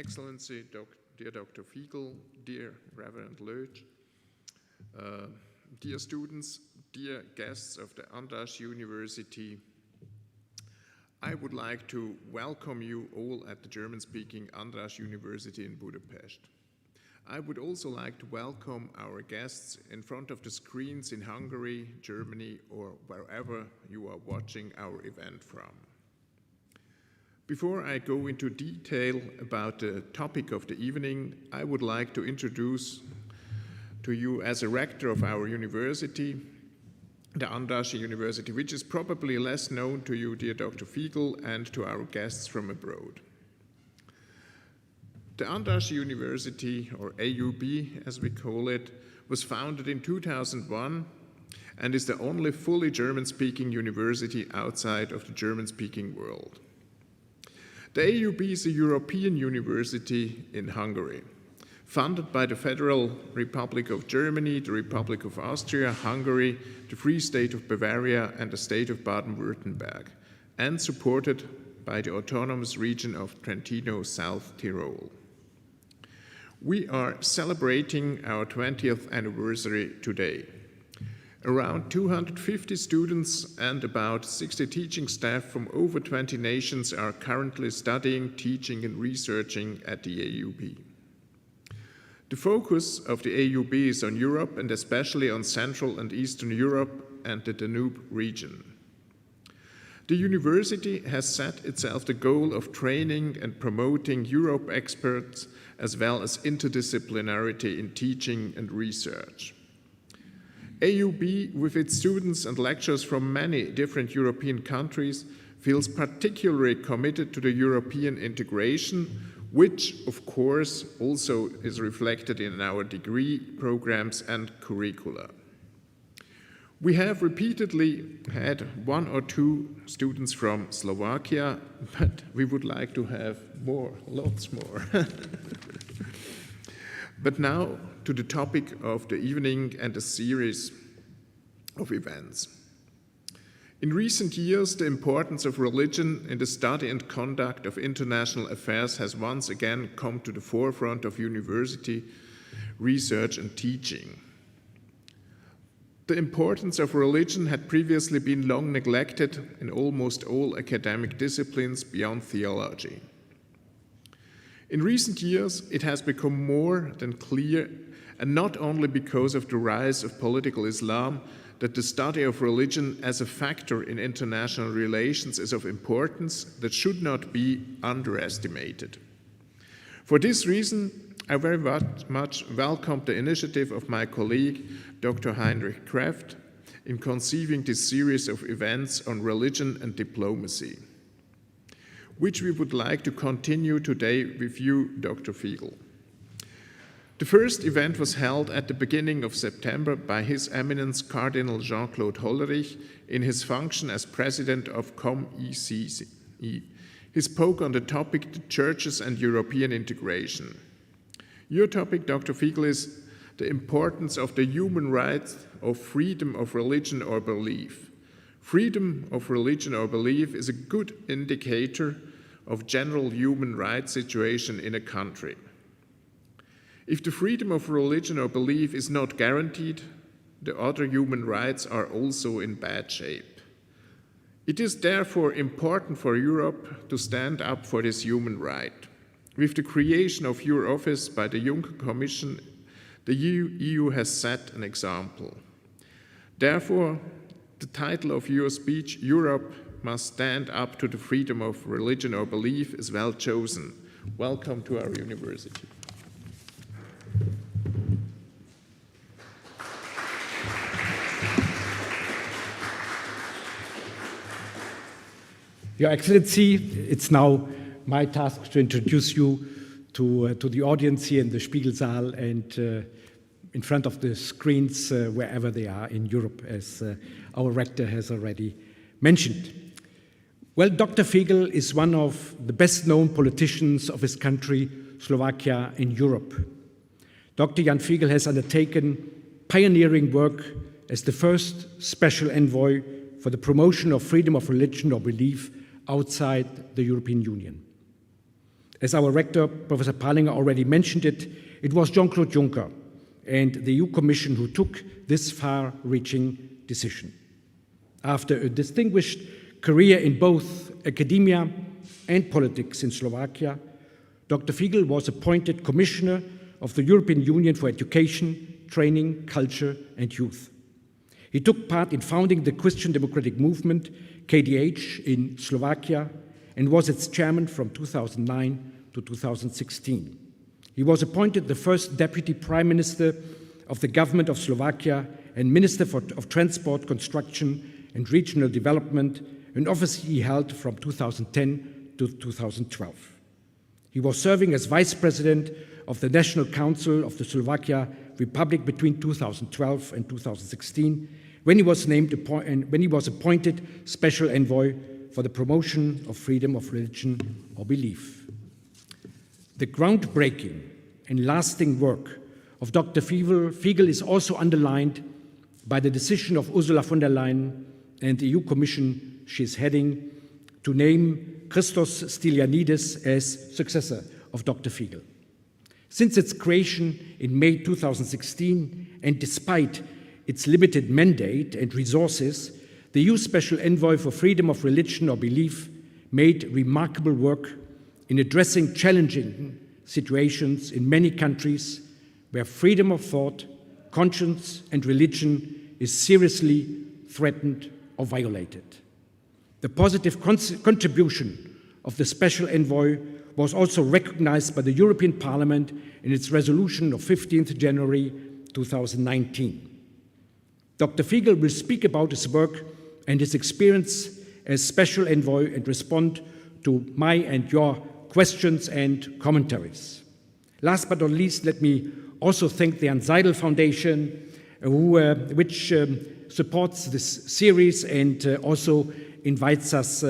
Excellency, dear Dr. Figel, dear Reverend Lötsch, dear students, dear guests of the Andras University, I would like to welcome you all at the German-speaking Andras University in Budapest. I would also like to welcome our guests in front of the screens in Hungary, Germany, or wherever you are watching our event from. Before I go into detail about the topic of the evening, I would like to introduce to you as a rector of our university, the Andras University, which is probably less known to you, dear Dr. Figel, and to our guests from abroad. The Andras University, or AUB as we call it, was founded in 2001 and is the only fully German-speaking university outside of the German-speaking world. The AUB is a European university in Hungary, funded by the Federal Republic of Germany, the Republic of Austria, Hungary, the Free State of Bavaria, and the State of Baden-Württemberg, and supported by the autonomous region of Trentino-South Tyrol. We are celebrating our 20th anniversary today. Around 250 students and about 60 teaching staff from over 20 nations are currently studying, teaching, and researching at the AUB. The focus of the AUB is on Europe and especially on Central and Eastern Europe and the Danube region. The university has set itself the goal of training and promoting Europe experts as well as interdisciplinarity in teaching and research. AUB, with its students and lecturers from many different European countries, feels particularly committed to the European integration, which, of course, also is reflected in our degree programs and curricula. We have repeatedly had one or two students from Slovakia, but we would like to have more, lots more. But now to the topic of the evening and a series of events. In recent years, the importance of religion in the study and conduct of international affairs has once again come to the forefront of university research and teaching. The importance of religion had previously been long neglected in almost all academic disciplines beyond theology. In recent years, it has become more than clear, and not only because of the rise of political Islam, that the study of religion as a factor in international relations is of importance that should not be underestimated. For this reason, I very much welcome the initiative of my colleague, Dr. Heinrich Kraft, in conceiving this series of events on religion and diplomacy, which we would like to continue today with you, Dr. Figel. The first event was held at the beginning of September by His Eminence Cardinal Jean-Claude Hollerich in his function as president of COMECE. He spoke on the topic, the churches and European integration. Your topic, Dr. Figel, is the importance of the human rights of freedom of religion or belief. Freedom of religion or belief is a good indicator of general human rights situation in a country. If the freedom of religion or belief is not guaranteed, the other human rights are also in bad shape. It is therefore important for Europe to stand up for this human right. With the creation of your office by the Juncker Commission, the EU has set an example. Therefore, the title of your speech, Europe must stand up to the freedom of religion or belief, is well chosen. Welcome to our university. Your Excellency, it's now my task to introduce you to the audience here in the Spiegelsaal and in front of the screens wherever they are in Europe, as our rector has already mentioned. Well, Dr. Figel is one of the best-known politicians of his country, Slovakia, in Europe. Dr. Jan Figel has undertaken pioneering work as the first special envoy for the promotion of freedom of religion or belief outside the European Union. As our rector, Professor Parlinger, already mentioned it, it was Jean-Claude Juncker and the EU Commission who took this far-reaching decision. After a distinguished career in both academia and politics in Slovakia, Dr. Figel was appointed Commissioner of the European Union for Education, Training, Culture and Youth. He took part in founding the Christian Democratic Movement, KDH, in Slovakia and was its chairman from 2009 to 2016. He was appointed the first Deputy Prime Minister of the Government of Slovakia and Minister of Transport, Construction and Regional Development, an office he held from 2010 to 2012. He was serving as Vice President of the National Council of the Slovakia Republic between 2012 and 2016, when he was appointed Special Envoy for the promotion of freedom of religion or belief. The groundbreaking and lasting work of Dr. Figel is also underlined by the decision of Ursula von der Leyen and the EU Commission she is heading to name Christos Stylianides as successor of Dr. Figel. Since its creation in May 2016, and despite its limited mandate and resources, the EU Special Envoy for Freedom of Religion or Belief made remarkable work in addressing challenging situations in many countries where freedom of thought, conscience, and religion is seriously threatened or violated. The positive contribution of the Special Envoy was also recognized by the European Parliament in its resolution of 15th January 2019. Dr. Figel will speak about his work and his experience as Special Envoy and respond to my and your questions and commentaries. Last but not least, let me also thank the Untitled Foundation, which supports this series and also invites us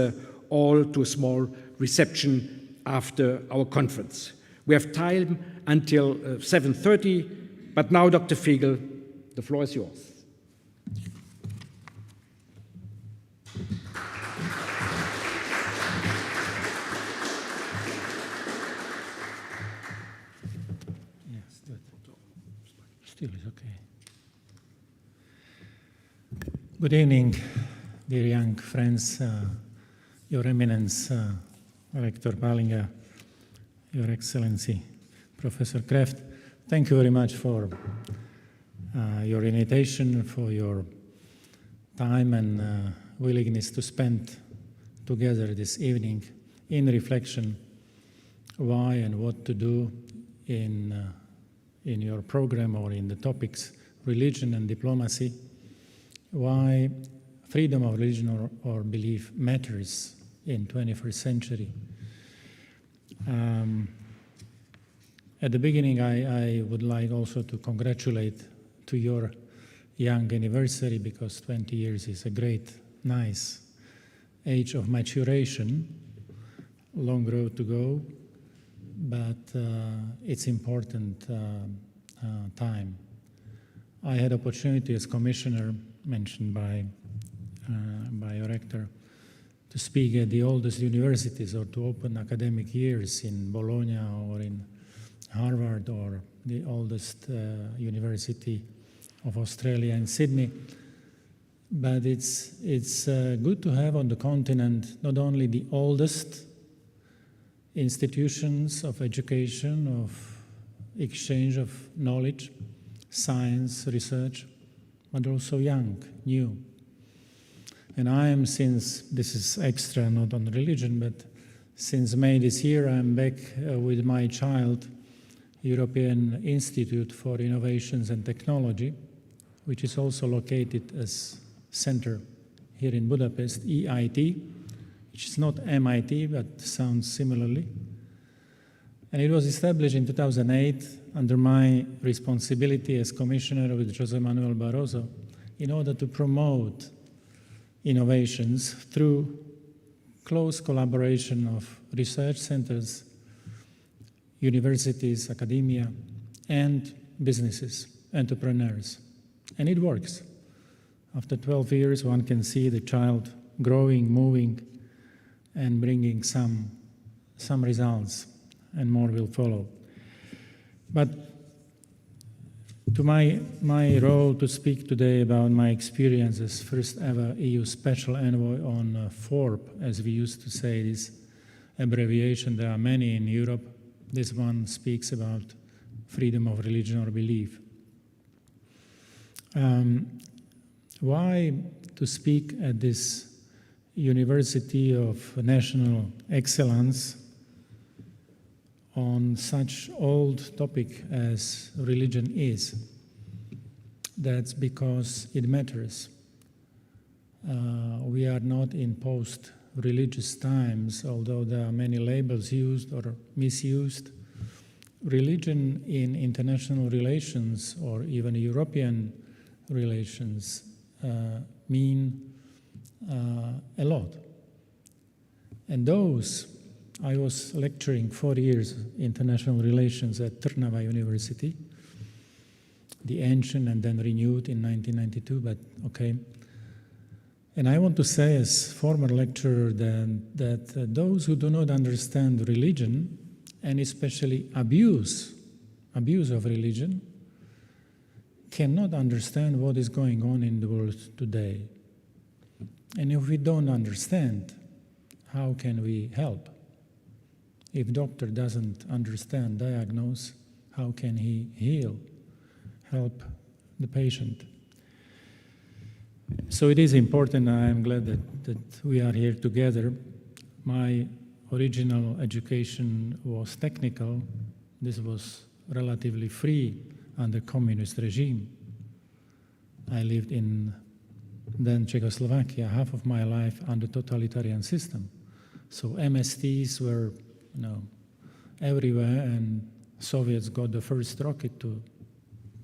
all to a small reception after our conference. We have time until 7:30, but now, Dr. Figel, the floor is yours. Still is okay. Good evening, dear young friends, Your Eminence, Rector Ballinger, Your Excellency, Professor Kraft. Thank you very much for your invitation, for your time and willingness to spend together this evening in reflection why and what to do in your program or in the topics religion and diplomacy, why freedom of religion or belief matters in 21st century. At the beginning, I would like also to congratulate to your young anniversary, because 20 years is a great, nice age of maturation, long road to go, but it's important time. I had opportunity as commissioner, mentioned by your rector, to speak at the oldest universities or to open academic years in Bologna or in Harvard or the oldest university of Australia in Sydney. But it's good to have on the continent not only the oldest institutions of education, of exchange of knowledge, science, research, but also young, new. And I am, since this is extra, not on religion, but since May this year, I'm back with my child, European Institute for Innovations and Technology, which is also located as center here in Budapest, EIT, which is not MIT, but sounds similarly. And it was established in 2008 under my responsibility as commissioner with José Manuel Barroso in order to promote innovations through close collaboration of research centers, universities, academia, and businesses, entrepreneurs. And it works. After 12 years, one can see the child growing, moving, and bringing some results and more will follow. But to my role to speak today about my experience as first ever EU Special Envoy on FORB, as we used to say this abbreviation, there are many in Europe. This one speaks about freedom of religion or belief. Why to speak at this University of National Excellence on such old topic as religion is? That's because it matters. We are not in post-religious times, although there are many labels used or misused. Religion in international relations or even European relations mean a lot. And those, I was lecturing 4 years international relations at Trnava University, the ancient and then renewed in 1992, but okay. And I want to say as former lecturer that those who do not understand religion, and especially abuse of religion, cannot understand what is going on in the world today. And if we don't understand, how can we help? If doctor doesn't understand, diagnose, how can he heal, help the patient? So it is important, and I am glad that we are here together. My original education was technical. This was relatively free under communist regime. I lived in then Czechoslovakia, half of my life under totalitarian system. So MSTs were, everywhere, and Soviets got the first rocket to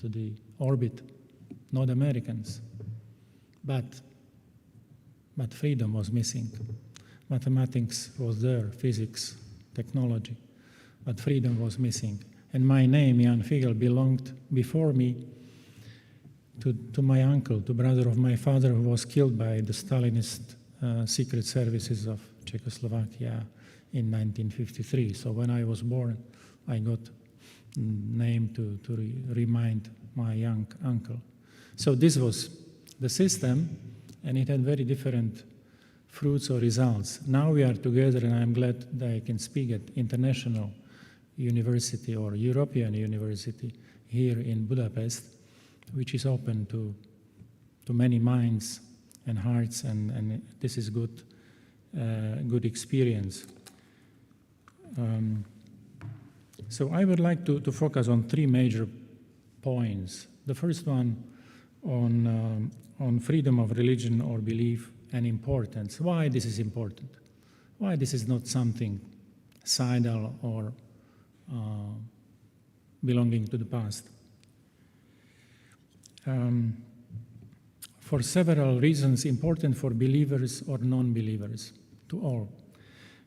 the orbit, not Americans. But freedom was missing. Mathematics was there, physics, technology, but freedom was missing. And my name, Jan Figel, belonged before me to my uncle, the brother of my father, who was killed by the Stalinist secret services of Czechoslovakia in 1953. So when I was born, I got name to remind my young uncle. So this was the system, and it had very different fruits or results. Now we are together, and I'm glad that I can speak at international university or European university here in Budapest, which is open to many minds and hearts, and this is good experience. So I would like to focus on three major points. The first one on freedom of religion or belief and importance. Why this is important? Why this is not something sidal or belonging to the past? For several reasons, important for believers or non-believers, to all.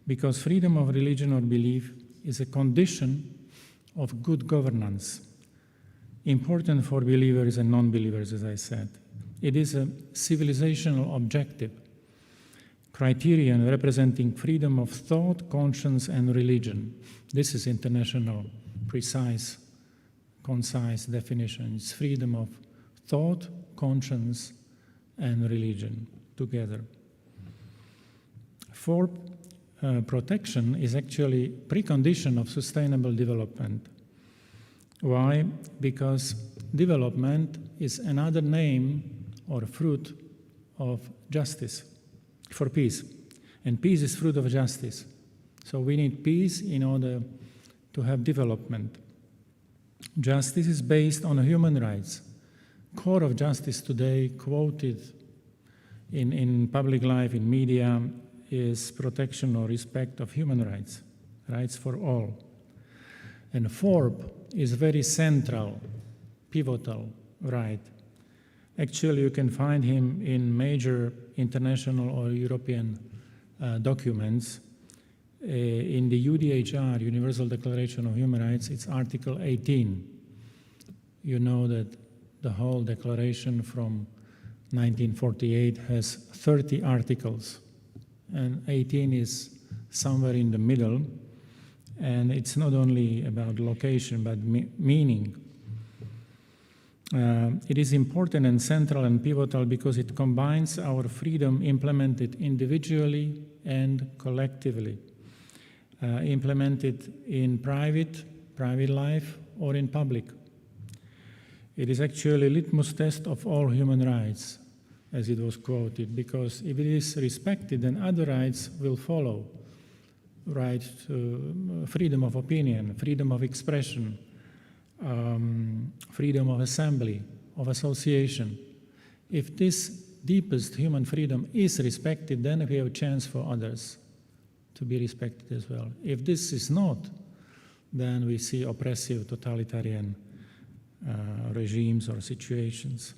Because freedom of religion or belief is a condition of good governance, important for believers and non-believers, as I said. It is a civilizational objective, criterion representing freedom of thought, conscience, and religion. This is international, precise, concise definition. It's freedom of thought, conscience, and religion together. For protection is actually precondition of sustainable development. Why? Because development is another name or fruit of justice, for peace. And peace is fruit of justice. So we need peace in order to have development. Justice is based on human rights. Core of justice today, quoted in public life, in media, is protection or respect of human rights, rights for all. And FORB is very central, pivotal right. Actually, you can find him in major international or European documents. In the UDHR, Universal Declaration of Human Rights, it's Article 18. You know that the whole declaration from 1948 has 30 articles, and 18 is somewhere in the middle, And it's not only about location, but meaning. It is important and central and pivotal because it combines our freedom implemented individually and collectively, implemented in private life, or in public. It is actually a litmus test of all human rights, as it was quoted, because if it is respected, then other rights will follow. Right to freedom of opinion, freedom of expression, freedom of assembly, of association. If this deepest human freedom is respected, then we have a chance for others to be respected as well. If this is not, then we see oppressive totalitarian regimes or situations.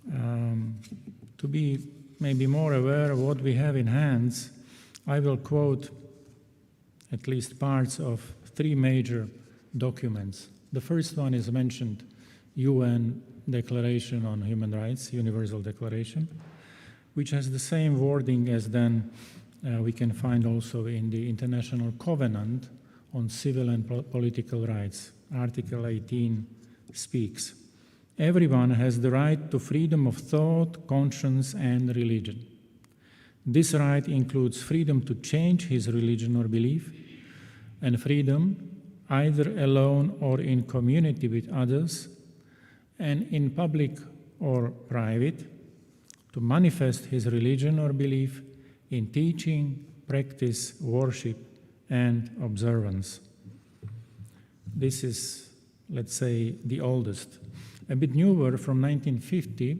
To be maybe more aware of what we have in hands, I will quote at least parts of 3 major documents. The first one is mentioned, UN Declaration on Human Rights, Universal Declaration, which has the same wording as then we can find also in the International Covenant on Civil and Political Rights. Article 18 speaks, "Everyone has the right to freedom of thought, conscience, and religion. This right includes freedom to change his religion or belief, and freedom, either alone or in community with others, and in public or private, to manifest his religion or belief in teaching, practice, worship, and observance." This is, let's say, the oldest. A bit newer, from 1950,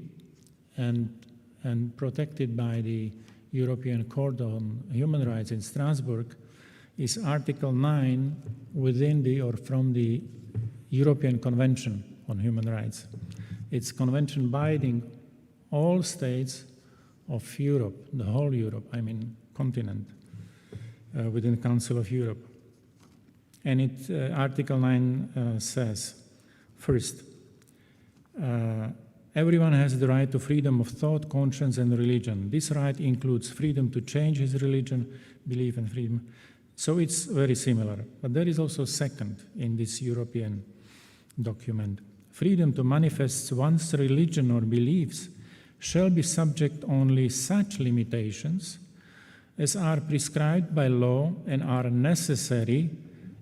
and protected by the European Court on Human Rights in Strasbourg, is Article 9 within the or from the European Convention on Human Rights. It's convention binding all states of Europe, the whole Europe, I mean continent, within the Council of Europe. And Article 9 says, first, everyone has the right to freedom of thought, conscience, and religion. This right includes freedom to change his religion, belief, and freedom. So it's very similar. But there is also second in this European document. Freedom to manifest one's religion or beliefs shall be subject only such limitations as are prescribed by law and are necessary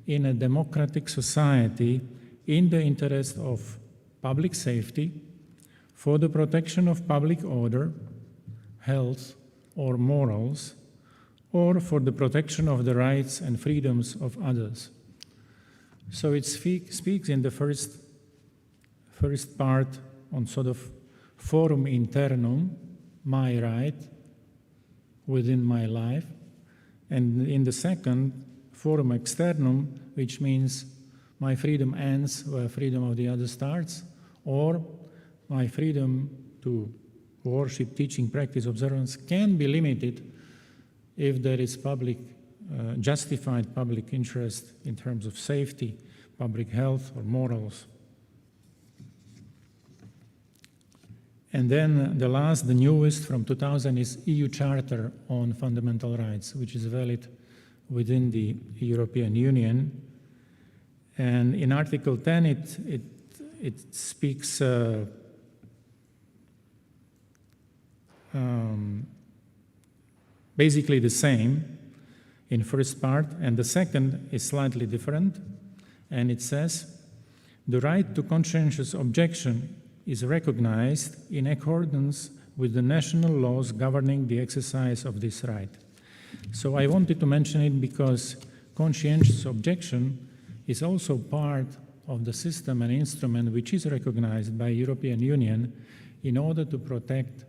in a democratic society in the interest of public safety, for the protection of public order, health, or morals, or for the protection of the rights and freedoms of others. So it speaks in the first part on sort of forum internum, my right within my life, and in the second, forum externum, which means my freedom ends where freedom of the other starts, or my freedom to worship, teaching, practice, observance can be limited if there is justified public interest in terms of safety, public health, or morals. And then the newest from 2000 is EU Charter on Fundamental Rights, which is valid within the European Union. And in Article 10, it speaks basically the same in first part, and the second is slightly different. And it says, the right to conscientious objection is recognized in accordance with the national laws governing the exercise of this right. So I wanted to mention it because conscientious objection is also part of the system and instrument which is recognized by European Union in order to protect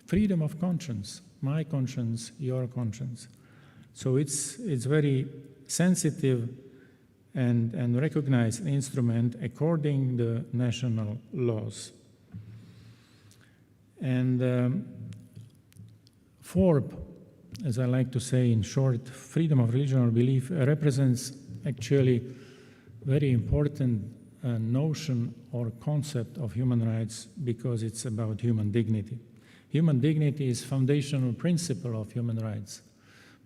freedom of conscience, my conscience, your conscience. So it's very sensitive and recognized instrument according to the national laws. And FORB, as I like to say in short, freedom of religion or belief, represents actually very important notion or concept of human rights because it's about human dignity. Human dignity is foundational principle of human rights.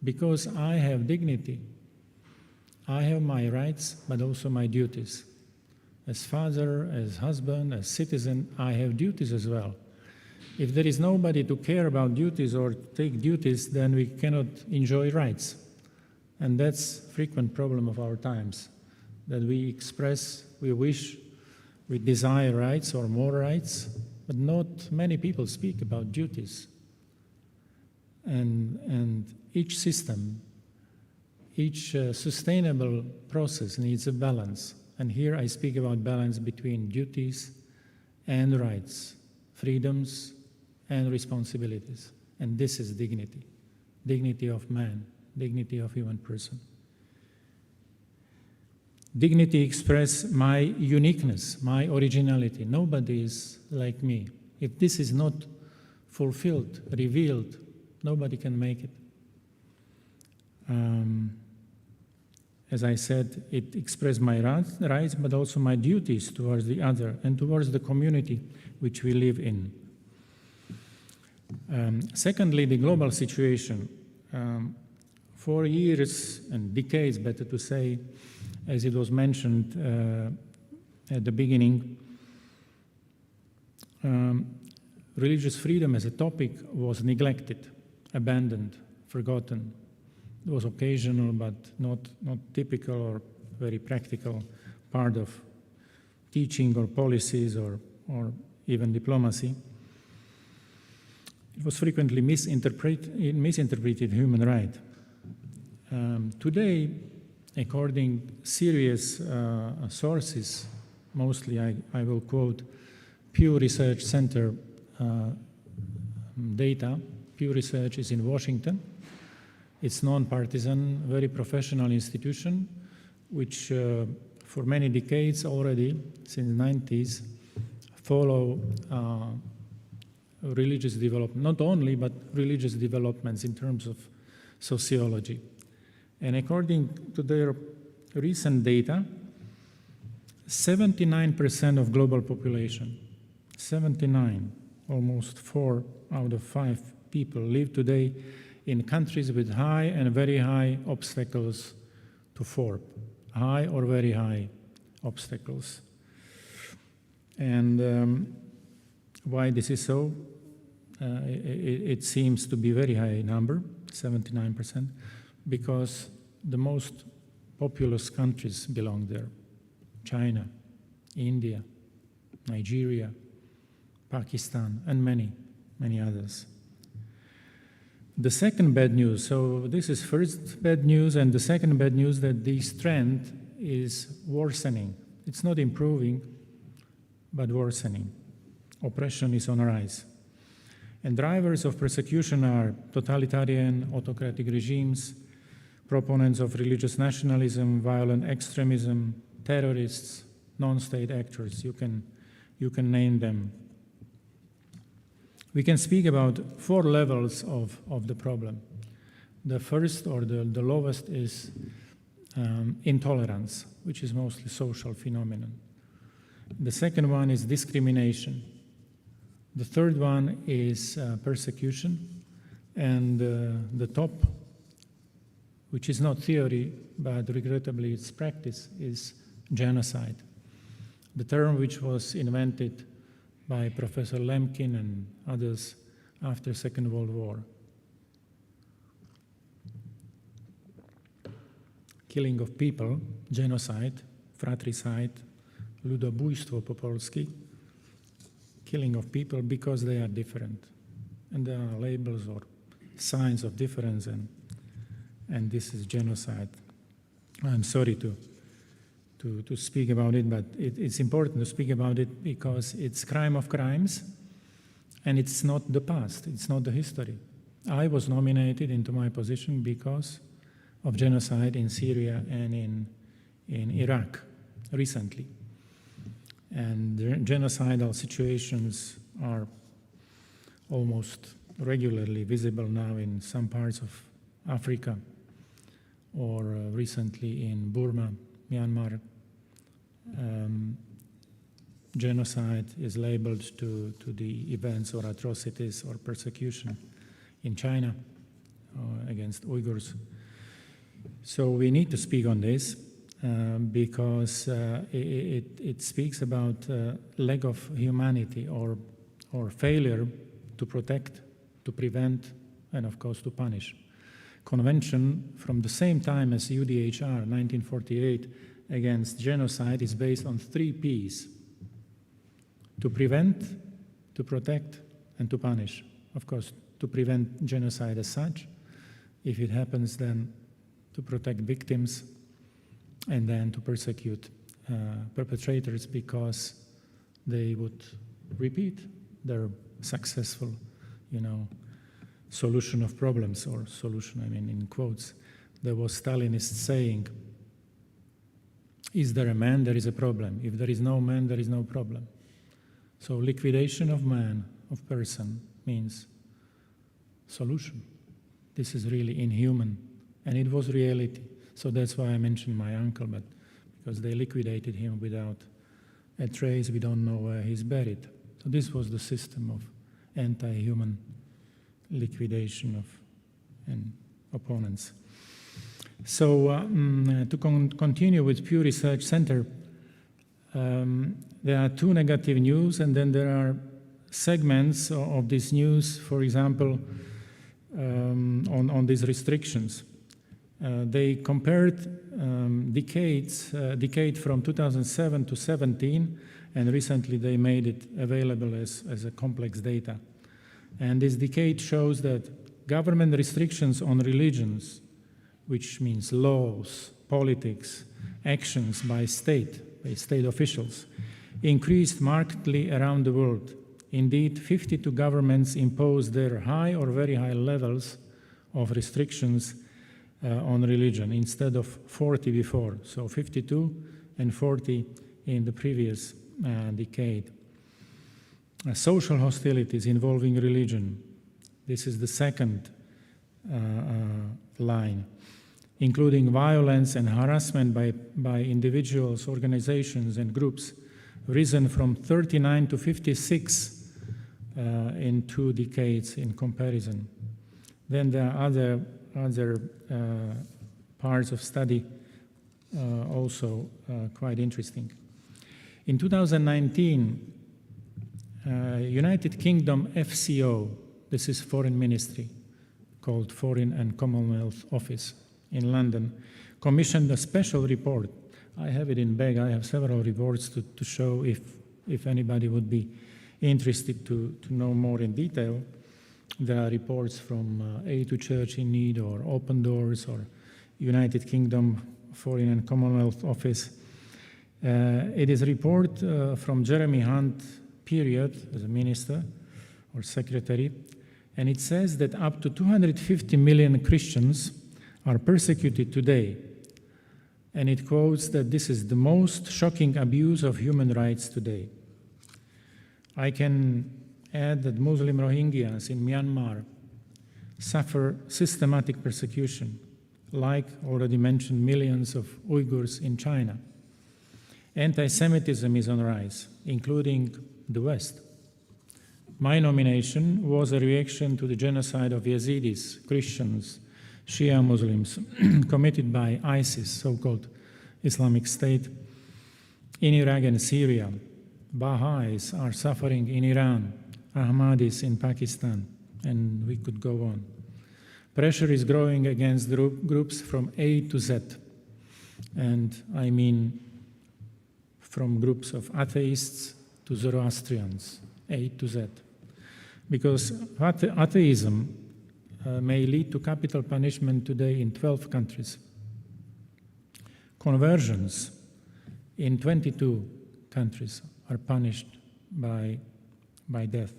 Because I have dignity, I have my rights, but also my duties. As father, as husband, as citizen, I have duties as well. If there is nobody to care about duties or take duties, then we cannot enjoy rights. And that's a frequent problem of our times, that we express, we wish, we desire rights or more rights, but not many people speak about duties. And each system, each sustainable process needs a balance. And here I speak about balance between duties and rights, freedoms and responsibilities. And this is dignity, dignity of man, dignity of human person. Dignity expresses my uniqueness, my originality. Nobody is like me. If this is not fulfilled, revealed, nobody can make it. As I said, it expresses my rights, but also my duties towards the other and towards the community which we live in. Secondly, the global situation. For years and decades, better to say, as it was mentioned at the beginning, religious freedom as a topic was neglected, abandoned, forgotten. It was occasional, but not typical or very practical part of teaching or policies or even diplomacy. It was frequently misinterpreted human right. Today, according serious sources, mostly I will quote Pew Research Center data. Pew Research is in Washington. It's non-partisan, very professional institution, which for many decades already, since the 90s, follow religious development, not only, but religious developments in terms of sociology. And according to their recent data, 79% of global population, 79, almost 4 out of 5 people live today in countries with high and very high obstacles to FORP, high or very high obstacles. And why this is so? It seems to be a very high number, 79%, because the most populous countries belong there. China, India, Nigeria, Pakistan, and many, many others. The second bad news, so this is first bad news, and the second bad news that this trend is worsening. It's not improving, but worsening. Oppression is on the rise. And drivers of persecution are totalitarian, autocratic regimes, proponents of religious nationalism, violent extremism, terrorists, non-state actors. You can name them. We can speak about 4 levels of the problem. The first, or the lowest, is intolerance, which is mostly social phenomenon. The second one is discrimination. The third one is persecution. And the top, which is not theory, but regrettably it's practice, is genocide. The term which was invented by Professor Lemkin and others after Second World War. Killing of people, genocide, fratricide, ludobójstwo po polski, killing of people because they are different. And there are labels or signs of difference, and this is genocide. I'm sorry to speak about it, but it's important to speak about it because it's crime of crimes, and it's not the past, it's not the history. I was nominated into my position because of genocide in Syria and in Iraq recently. And the genocidal situations are almost regularly visible now in some parts of Africa, or recently in Burma, Myanmar. Genocide is labeled to the events or atrocities or persecution in China against Uyghurs. So we need to speak on this because it speaks about lack of humanity or failure to protect, to prevent, and of course to punish. Convention from the same time as UDHR 1948 against genocide is based on 3 Ps: to prevent, to protect, and to punish. Of course, to prevent genocide as such. If it happens, then to protect victims, and then to persecute perpetrators because they would repeat their successful, solution of problems, or solution, in quotes. There was Stalinist saying, is there a man, there is a problem. If there is no man, there is no problem. So liquidation of man, of person, means solution. This is really inhuman, and it was reality. So that's why I mentioned my uncle, but because they liquidated him without a trace, we don't know where he's buried. So this was the system of anti-human liquidation of opponents. So to continue with Pew Research Center, there are 2 negative news, and then there are segments of this news, for example, on these restrictions. They compared decade from 2007 to 17, and recently they made it available as a complex data. And this decade shows that government restrictions on religions, which means laws, politics, actions by state officials, increased markedly around the world. Indeed, 52 governments imposed their high or very high levels of restrictions on religion instead of 40 before. So 52 and 40 in the previous decade. Social hostilities involving religion. This is the second line, including violence and harassment by individuals, organizations, and groups, risen from 39 to 56 in 2 decades in comparison. Then there are other parts of study also quite interesting. In 2019, United Kingdom FCO, this is Foreign Ministry, called Foreign and Commonwealth Office in London, commissioned a special report. I have it in bag. I have several reports to show if anybody would be interested to know more in detail. There are reports from Aid to Church in Need or Open Doors or United Kingdom Foreign and Commonwealth Office. It is a report from Jeremy Hunt period as a minister or secretary, and it says that up to 250 million Christians are persecuted today. And it quotes that this is the most shocking abuse of human rights today. I can add that Muslim Rohingyas in Myanmar suffer systematic persecution, like already mentioned millions of Uyghurs in China. Anti-Semitism is on rise, including the West. My nomination was a reaction to the genocide of Yazidis, Christians, Shia Muslims committed by ISIS, so-called Islamic State, in Iraq and Syria. Baha'is are suffering in Iran, Ahmadis in Pakistan, and we could go on. Pressure is growing against groups from A to Z, and I mean from groups of atheists to Zoroastrians, A to Z. Because atheism may lead to capital punishment today in 12 countries. Conversions in 22 countries are punished by death.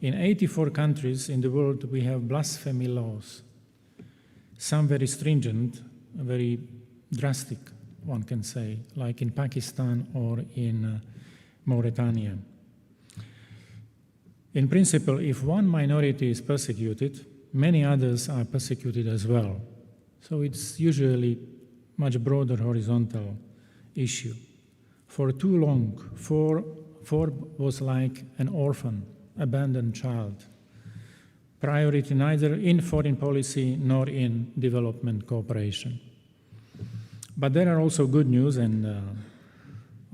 In 84 countries in the world, we have blasphemy laws, some very stringent, very drastic, one can say, like in Pakistan or in Mauritania. In principle, if one minority is persecuted, many others are persecuted as well. So it's usually much broader horizontal issue. For too long, Forbes was like an orphan, abandoned child. priority neither in foreign policy nor in development cooperation. But there are also good news, and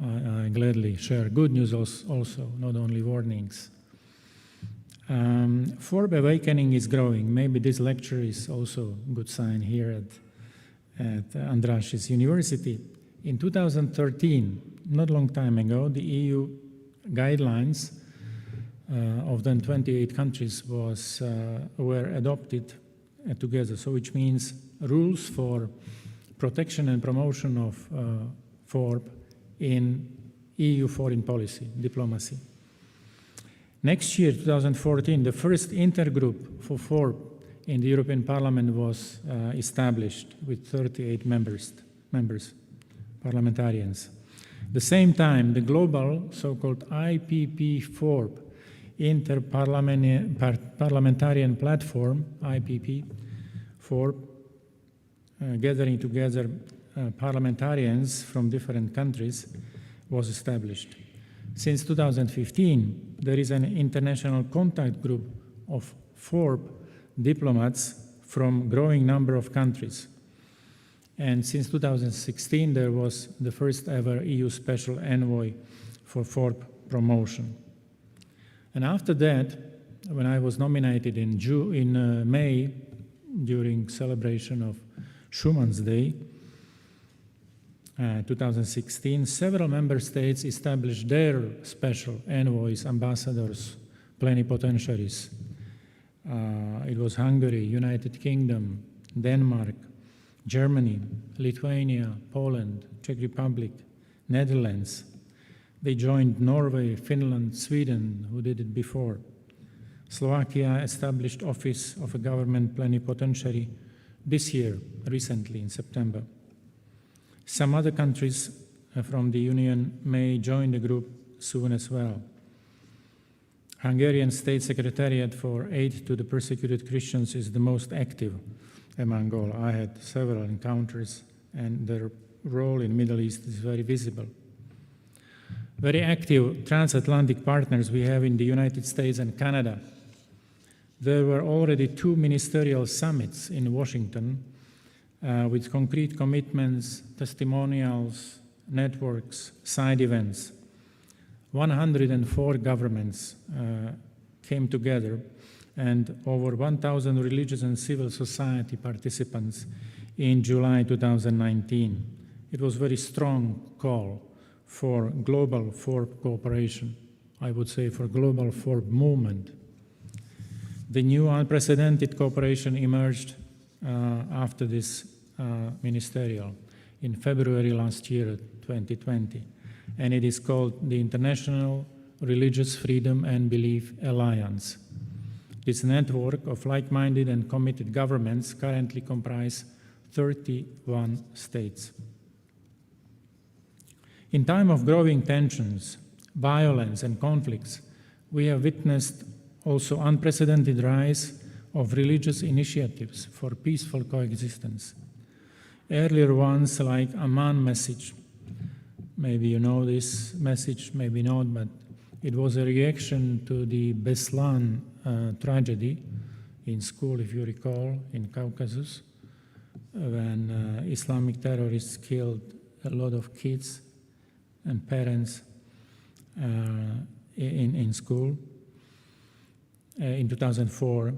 I gladly share good news also, not only warnings. FORB awakening is growing. Maybe this lecture is also a good sign here at Andrássy University. In 2013, not a long time ago, the EU guidelines of then 28 countries were adopted together, so which means rules for protection and promotion of FORB in EU foreign policy, diplomacy. Next year, 2014, the first intergroup for FORB in the European Parliament was established with 38 members, parliamentarians. At the same time, the global so-called IPP-FORB, Interparliamentarian Platform, IPP-FORB, gathering together parliamentarians from different countries, was established. Since 2015, there is an international contact group of FORB diplomats from growing number of countries. And since 2016, there was the first ever EU Special Envoy for FORB promotion. And after that, when I was nominated in May, during celebration of Schumann's Day, 2016, several member states established their special envoys, ambassadors, plenipotentiaries. It was Hungary, United Kingdom, Denmark, Germany, Lithuania, Poland, Czech Republic, Netherlands. They joined Norway, Finland, Sweden, who did it before. Slovakia established office of a government plenipotentiary this year, recently in September. Some other countries from the Union may join the group soon as well. Hungarian State Secretariat for Aid to the Persecuted Christians is the most active among all. I had several encounters, and their role in the Middle East is very visible. Very active transatlantic partners we have in the United States and Canada. There were already 2 ministerial summits in Washington with concrete commitments, testimonials, networks, side events. 104 governments came together, and over 1,000 religious and civil society participants in July 2019. It was a very strong call for global FORB cooperation, I would say for global FORB movement. The new unprecedented cooperation emerged after this ministerial in February last year, 2020, and it is called the International Religious Freedom and Belief Alliance. This network of like-minded and committed governments currently comprise 31 states. In time of growing tensions, violence, and conflicts, we have witnessed also unprecedented rise of religious initiatives for peaceful coexistence. Earlier ones like Amman message, maybe you know this message, maybe not, but it was a reaction to the Beslan tragedy in school, if you recall, in Caucasus, when Islamic terrorists killed a lot of kids and parents in school in 2004.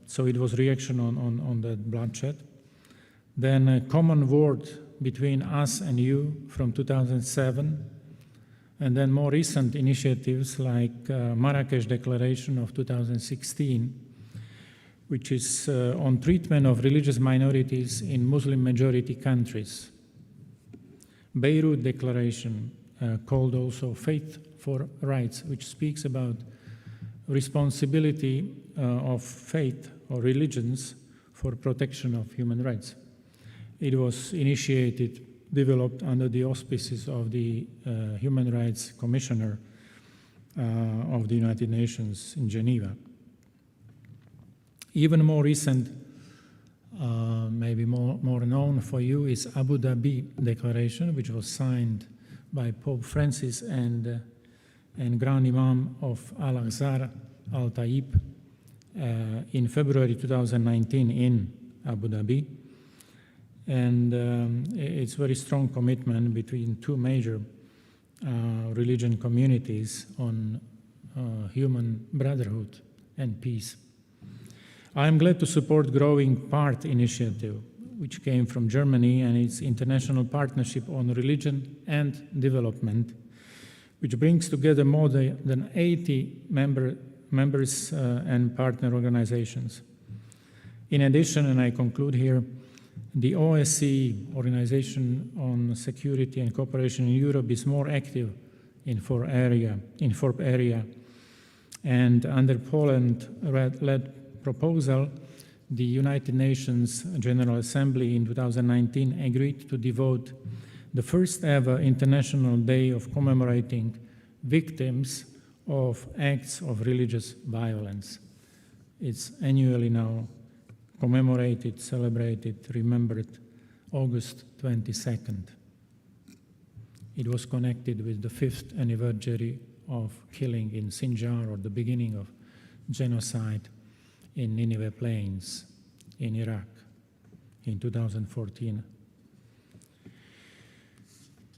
So it was reaction on that bloodshed. Then a common word between us and you from 2007, and then more recent initiatives like Marrakesh Declaration of 2016, which is on treatment of religious minorities in Muslim-majority countries. Beirut Declaration, called also Faith for Rights, which speaks about responsibility of faith or religions for protection of human rights. It was initiated, developed under the auspices of the Human Rights Commissioner of the United Nations in Geneva. Even more recent, maybe more known for you, is Abu Dhabi Declaration, which was signed by Pope Francis and Grand Imam of Al-Aqsa Al Taib in February 2019 in Abu Dhabi. And it's very strong commitment between two major religion communities on human brotherhood and peace. I am glad to support Growing Part initiative, which came from Germany, and its international partnership on religion and development, which brings together more than 80 members and partner organizations. In addition, and I conclude here, the OSCE, Organization on Security and Cooperation in Europe, is more active in FORP area. And under Poland-led proposal, the United Nations General Assembly in 2019 agreed to devote the first ever International Day of commemorating victims of acts of religious violence. It's annually now commemorated, celebrated, remembered August 22nd. It was connected with the 5th anniversary of killing in Sinjar, or the beginning of genocide in Nineveh Plains in Iraq in 2014.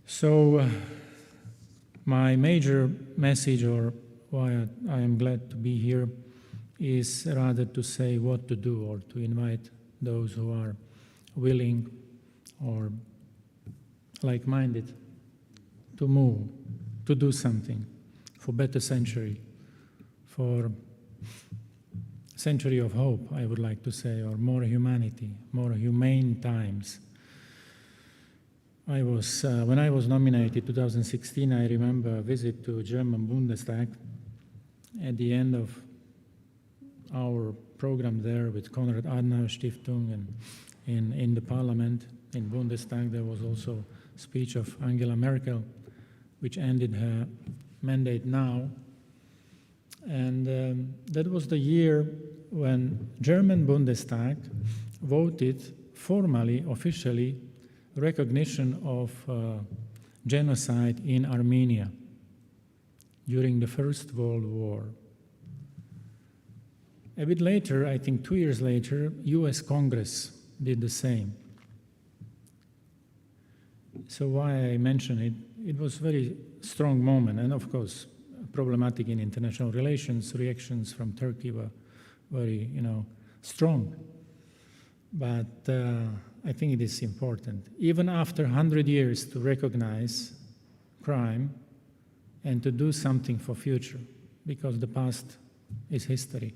So my major message, or why I am glad to be here, is rather to say what to do, or to invite those who are willing or like-minded to move, to do something for better century, for century of hope, I would like to say, or more humanity, more humane times. When I was nominated 2016, I remember a visit to German Bundestag at the end of our program there with Konrad Adenauer Stiftung, and in the parliament, in Bundestag, there was also a speech of Angela Merkel, which ended her mandate now. And that was the year when German Bundestag voted formally, officially, recognition of genocide in Armenia during the First World War. A bit later, I think 2 years later, US Congress did the same. So why I mention it, it was a very strong moment, and of course, problematic in international relations. Reactions from Turkey were very, strong. But I think it is important, even after 100 years, to recognize crime and to do something for future, because the past is history.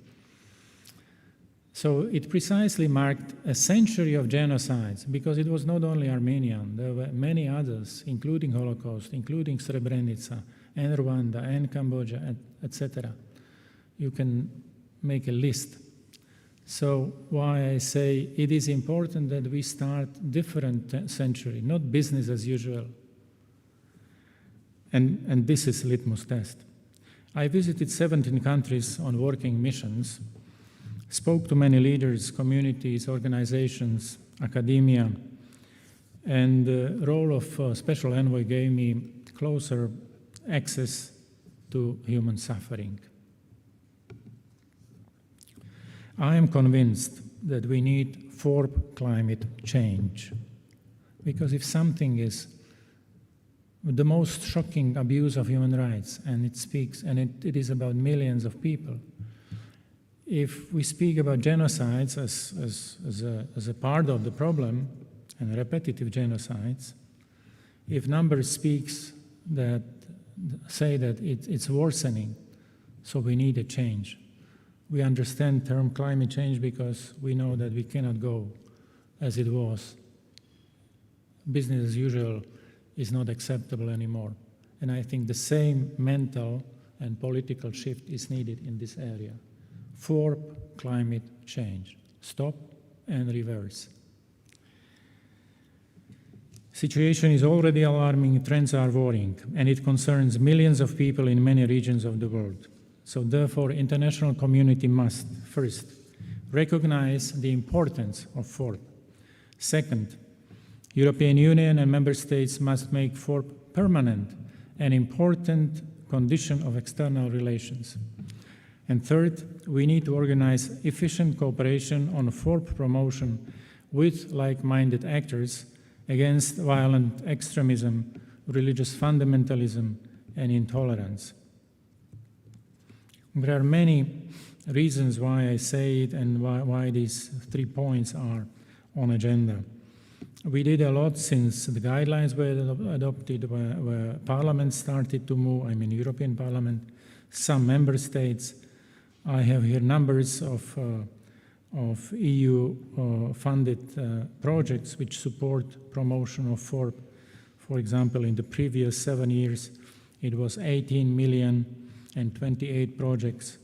So it precisely marked a century of genocides, because it was not only Armenian, there were many others, including Holocaust, including Srebrenica, and Rwanda, and Cambodia, etc. You can make a list. So why I say it is important that we start different century, not business as usual. And this is litmus test. I visited 17 countries on working missions, spoke to many leaders, communities, organizations, academia, and the role of Special Envoy gave me closer access to human suffering. I am convinced that we need FORP climate change, because if something is the most shocking abuse of human rights, and it speaks, and it is about millions of people, if we speak about genocides as a part of the problem, and repetitive genocides, if numbers say that it's worsening, so we need a change. We understand the term climate change because we know that we cannot go as it was. Business as usual is not acceptable anymore. And I think the same mental and political shift is needed in this area. FORP climate change. Stop and reverse. Situation is already alarming, trends are worrying, and it concerns millions of people in many regions of the world. So therefore, international community must, first, recognize the importance of FORP. Second, European Union and member states must make FORP permanent, an important condition of external relations. And third, we need to organize efficient cooperation on FORP promotion with like-minded actors against violent extremism, religious fundamentalism, and intolerance. There are many reasons why I say it and why these 3 points are on agenda. We did a lot since the guidelines were adopted, where Parliament started to move, European Parliament, some member states. I have here numbers of EU-funded projects which support promotion of FORP. For example, in the previous 7 years, it was 18 million and 28 projects.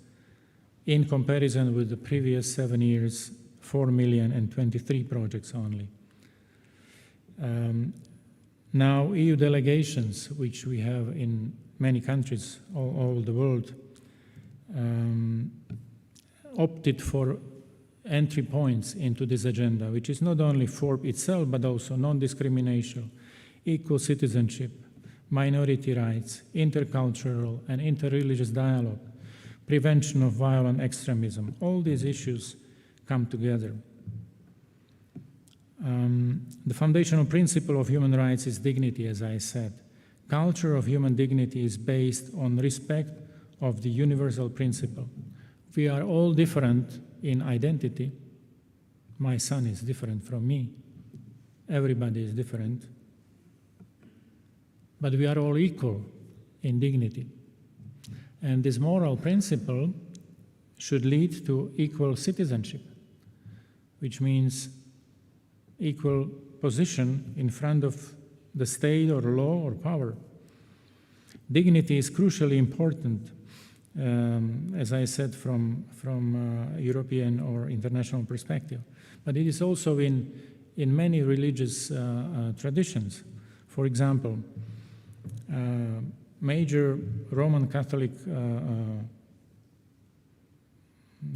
In comparison with the previous 7 years, 4 million and 23 projects only. Now, EU delegations, which we have in many countries all over the world, opted for entry points into this agenda, which is not only FORP itself, but also non-discrimination, equal citizenship, minority rights, intercultural and interreligious dialogue, prevention of violent extremism. All these issues come together. The foundational principle of human rights is dignity, as I said. Culture of human dignity is based on respect of the universal principle. We are all different in identity. My son is different from me. Everybody is different. But we are all equal in dignity. And this moral principle should lead to equal citizenship, which means equal position in front of the state or law or power. Dignity is crucially important, as I said, from European or international perspective. But it is also in many religious traditions. For example, major Roman Catholic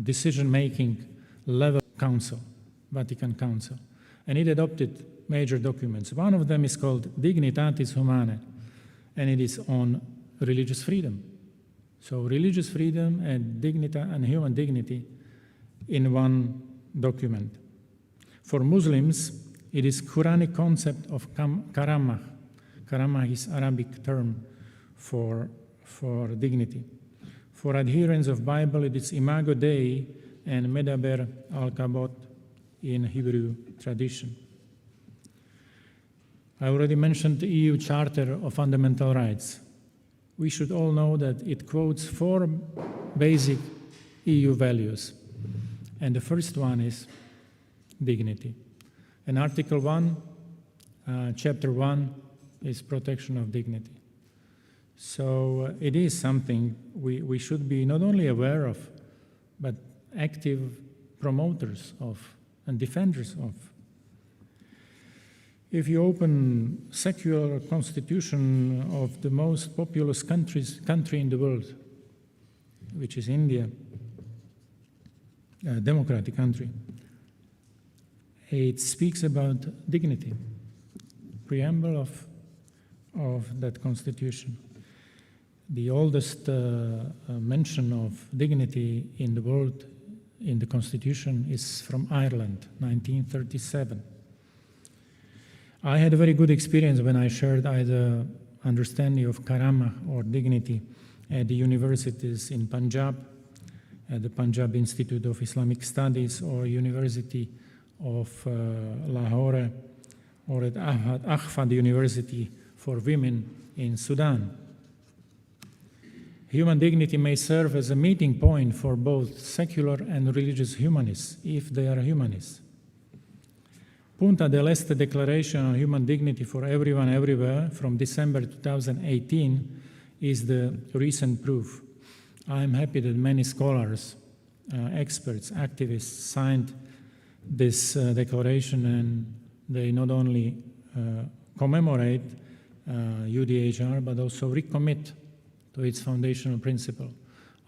decision-making level council, Vatican Council, and it adopted major documents. One of them is called Dignitatis Humanae, and it is on religious freedom. So religious freedom and dignity and human dignity in one document. For Muslims, it is Quranic concept of karamah. Karamah is Arabic term for dignity. For adherents of Bible, it is Imago Dei and Medaber al-Kabot in Hebrew tradition. I already mentioned the EU Charter of Fundamental Rights. We should all know that it quotes 4 basic EU values. And the first one is dignity. And Article 1, Chapter 1 is protection of dignity. So it is something we should be not only aware of, but active promoters of and defenders of. If you open secular constitution of the most populous country in the world, which is India, a democratic country, it speaks about dignity, preamble of that constitution. The oldest mention of dignity in the world in the Constitution is from Ireland, 1937. I had a very good experience when I shared either understanding of karamah or dignity at the universities in Punjab, at the Punjab Institute of Islamic Studies or University of Lahore, or at Ahfad University for Women in Sudan. Human dignity may serve as a meeting point for both secular and religious humanists, if they are humanists. Punta del Este Declaration on Human Dignity for Everyone Everywhere from December 2018 is the recent proof. I am happy that many scholars, experts, activists signed this declaration, and they not only commemorate UDHR, but also recommit to its foundational principle.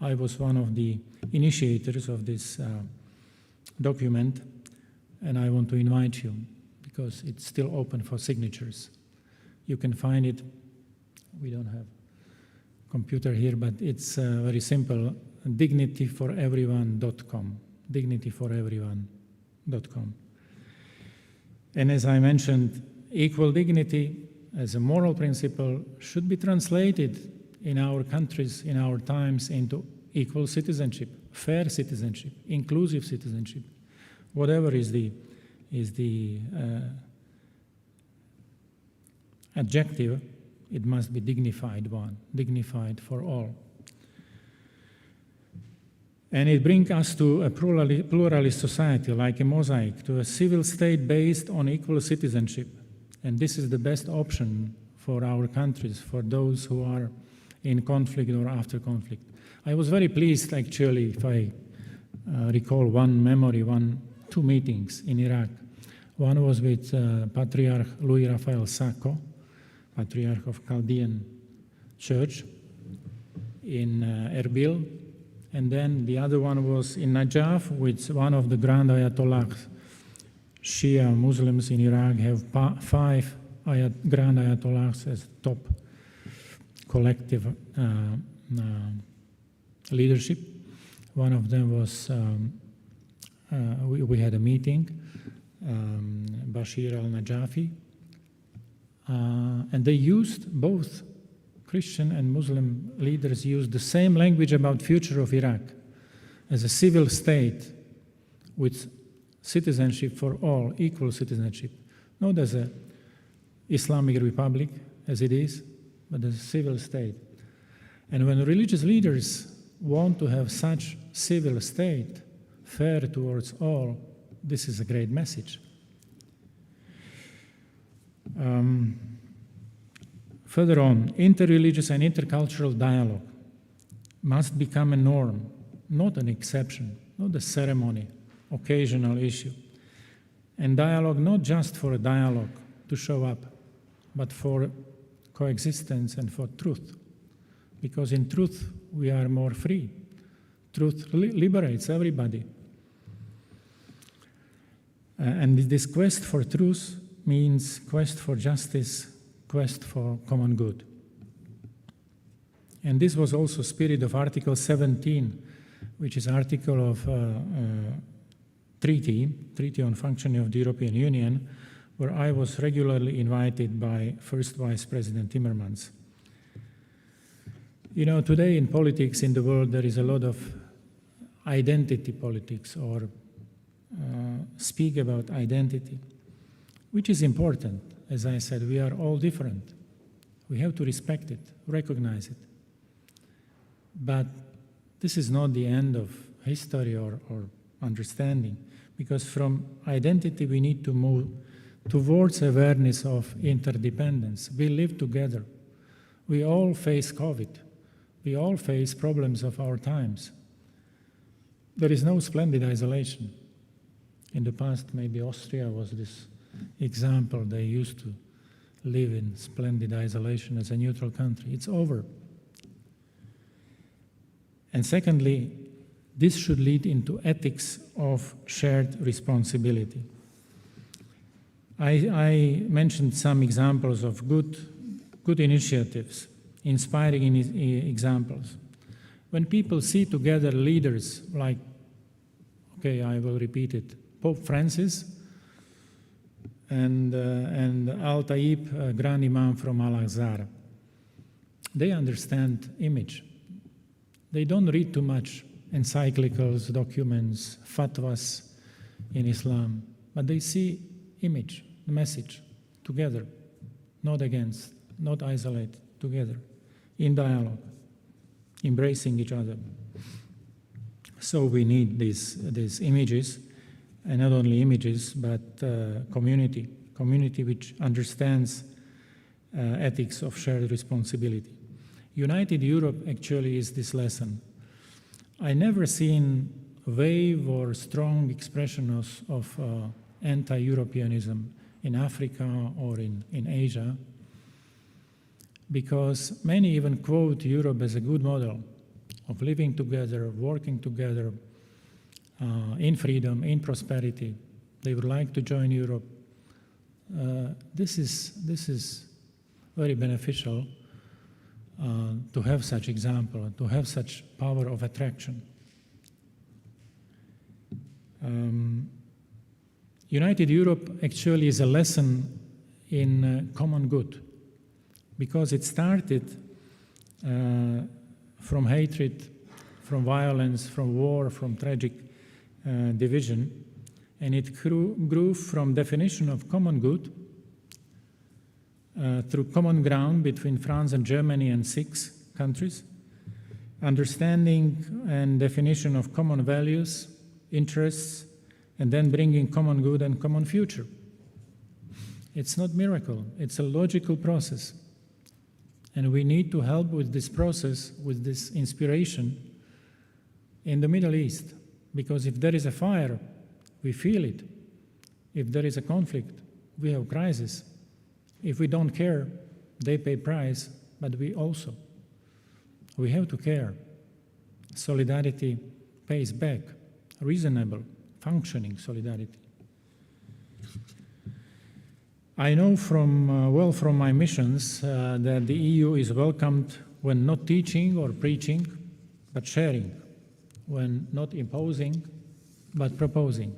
I was one of the initiators of this document, and I want to invite you, because it's still open for signatures. You can find it. We don't have a computer here, but it's very simple. dignityforeveryone.com, dignityforeveryone.com. And as I mentioned, equal dignity as a moral principle should be translated in our countries, in our times, into equal citizenship, fair citizenship, inclusive citizenship. Whatever is the adjective, it must be dignified one, dignified for all. And it brings us to a pluralist society, like a mosaic, to a civil state based on equal citizenship. And this is the best option for our countries, for those who are in conflict or after conflict. I was very pleased, actually, if I recall one memory, two meetings in Iraq. One was with Patriarch Louis Raphael Sacco, Patriarch of Chaldean Church in Erbil. And then the other one was in Najaf with one of the Grand Ayatollahs. Shia Muslims in Iraq have 5 Grand Ayatollahs as top collective leadership. One of them was, we had a meeting, Bashir al-Najafi, and they used, both Christian and Muslim leaders used the same language about future of Iraq as a civil state with citizenship for all, equal citizenship, not as an Islamic republic as it is, but as a civil state. And when religious leaders want to have such civil state, fair towards all, this is a great message. Further on, interreligious and intercultural dialogue must become a norm, not an exception, not a ceremony, occasional issue. And dialogue not just for a dialogue to show up, but for coexistence and for truth. Because in truth, we are more free. Truth liberates everybody. And this quest for truth means quest for justice, quest for common good. And this was also spirit of Article 17, which is article of Treaty on Functioning of the European Union, where I was regularly invited by First Vice President Timmermans. You know, today in politics in the world, there is a lot of identity politics, or speak about identity, which is important. As I said, we are all different. We have to respect it, recognize it. But this is not the end of history or understanding, because from identity we need to move towards awareness of interdependence. We live together. We all face COVID. We all face problems of our times. There is no splendid isolation. In the past, maybe Austria was this example. They used to live in splendid isolation as a neutral country. It's over. And secondly, this should lead into ethics of shared responsibility. I mentioned some examples of good initiatives, inspiring examples. When people see together leaders like, okay, I will repeat it, Pope Francis and Al-Taib, Grand Imam from Al-Azhar, they understand image. They don't read too much encyclicals, documents, fatwas in Islam, but they see image, the message, together, not against, not isolate, together, in dialogue, embracing each other. So we need these images, and not only images, but community which understands ethics of shared responsibility. United Europe actually is this lesson. I never seen wave or strong expression of anti-Europeanism in Africa or in Asia, because many even quote Europe as a good model of living together, working together, in freedom, in prosperity. They would like to join Europe. This is very beneficial to have such example, to have such power of attraction. United Europe actually is a lesson in common good, because it started from hatred, from violence, from war, from tragic division, and it grew from definition of common good through common ground between France and Germany and 6 countries, understanding and definition of common values, interests, and then bringing common good and common future. It's not miracle, it's a logical process. And we need to help with this process, with this inspiration in the Middle East. Because if there is a fire, we feel it. If there is a conflict, we have crisis. If we don't care, they pay price, but we also. We have to care. Solidarity pays back, reasonable, functioning solidarity. I know from my missions that the EU is welcomed when not teaching or preaching, but sharing, when not imposing, but proposing.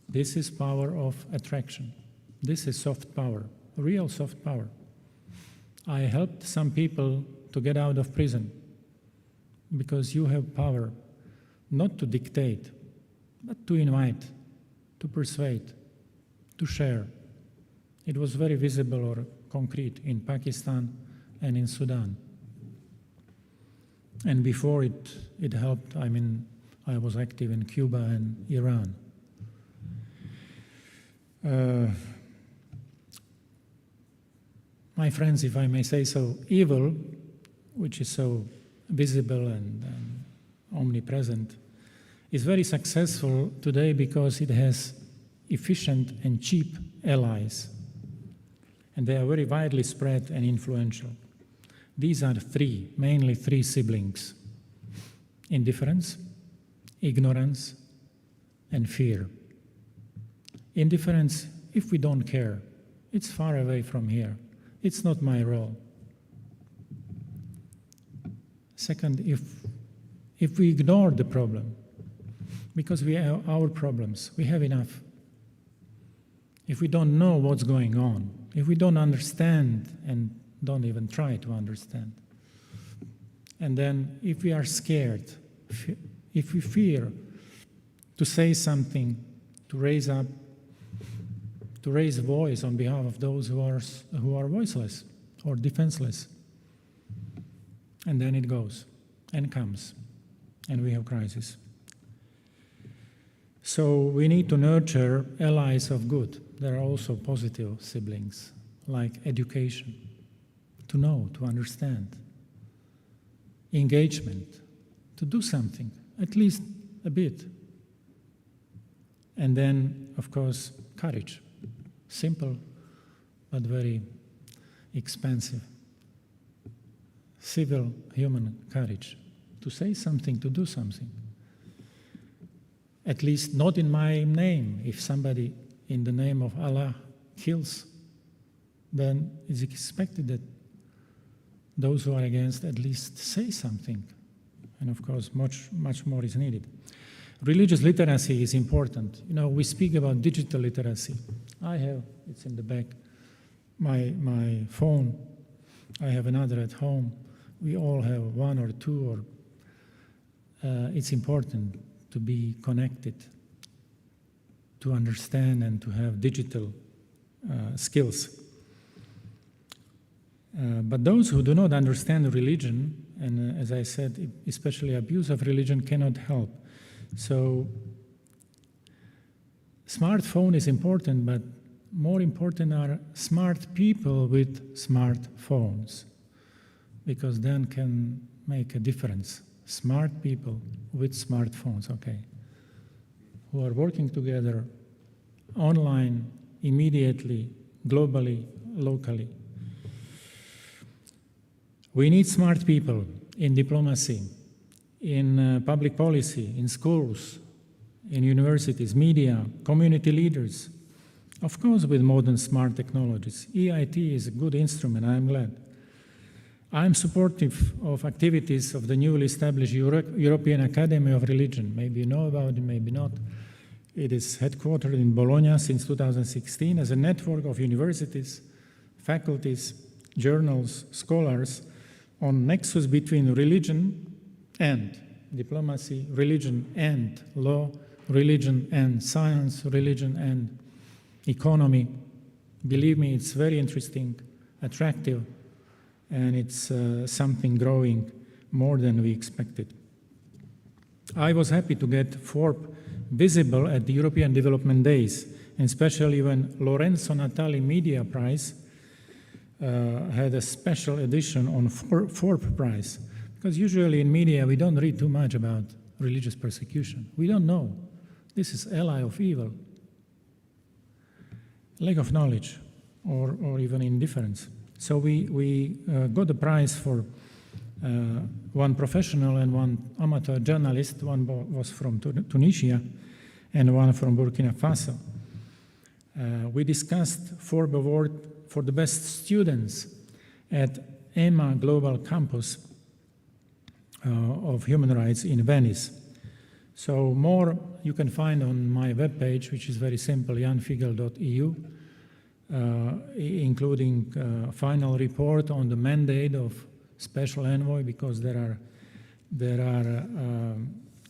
This is power of attraction. This is soft power, real soft power. I helped some people to get out of prison because you have power not to dictate, but to invite, to persuade, to share. It was very visible or concrete in Pakistan and in Sudan. And before it helped, I was active in Cuba and Iran. My friends, if I may say so, evil, which is so visible and omnipresent, is very successful today because it has efficient and cheap allies. And they are very widely spread and influential. These are mainly three siblings: indifference, ignorance, and fear. Indifference, if we don't care, it's far away from here. It's not my role. Second, if we ignore the problem, because we have our problems, we have enough. If we don't know what's going on, if we don't understand and don't even try to understand, and then if we are scared, if we fear to say something, to raise up, to raise a voice on behalf of those who are voiceless or defenseless, and then it goes and comes, and we have crisis. So we need to nurture allies of good. There are also positive siblings, like education, to know, to understand, engagement, to do something, at least a bit. And then, of course, courage. Simple, but very expensive. Civil human courage. To say something, to do something. At least not in my name. If somebody in the name of Allah kills, then it's expected that those who are against at least say something. And of course, much more is needed. Religious literacy is important. You know, we speak about digital literacy. It's in the back, my phone. I have another at home. We all have one or two, it's important to be connected, to understand and to have digital skills. But those who do not understand religion, and as I said, especially abuse of religion, cannot help. So smartphone is important, but more important are smart people with smartphones, because then can make a difference. Smart people with smartphones, okay, who are working together online, immediately, globally, locally. We need smart people in diplomacy, in public policy, in schools, in universities, media, community leaders. Of course, with modern smart technologies. EIT is a good instrument, I'm glad. I'm supportive of activities of the newly established European Academy of Religion. Maybe you know about it, maybe not. It is headquartered in Bologna since 2016 as a network of universities, faculties, journals, scholars on nexus between religion and diplomacy, religion and law, religion and science, religion and economy. Believe me, it's very interesting, attractive, and it's something growing more than we expected. I was happy to get FORB visible at the European Development Days, and especially when Lorenzo Natali Media Prize had a special edition on FORB Prize. Because usually in media we don't read too much about religious persecution. We don't know. This is ally of evil. Lack of knowledge or even indifference. So we got a prize for one professional and one amateur journalist. One was from Tunisia and one from Burkina Faso. We discussed FORB Award for the best students at EMA Global Campus of Human Rights in Venice. So more you can find on my webpage, which is very simple, janfigel.eu, including a final report on the mandate of Special Envoy, because there are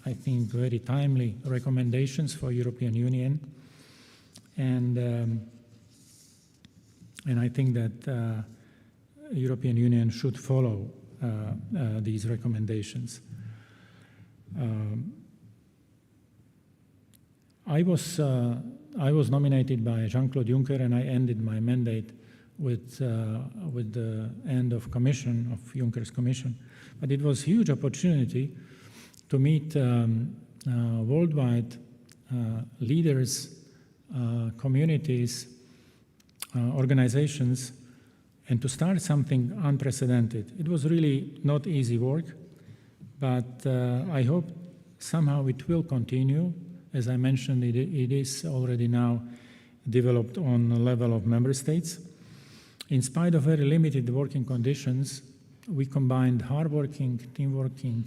I think, very timely recommendations for European Union, and I think that European Union should follow these recommendations. I was nominated by Jean-Claude Juncker, and I ended my mandate with the end of commission, of Juncker's commission. But it was a huge opportunity to meet worldwide leaders, communities, organizations, and to start something unprecedented. It was really not easy work, but I hope somehow it will continue. As I mentioned, it is already now developed on the level of member states. In spite of very limited working conditions, we combined hard working, team working,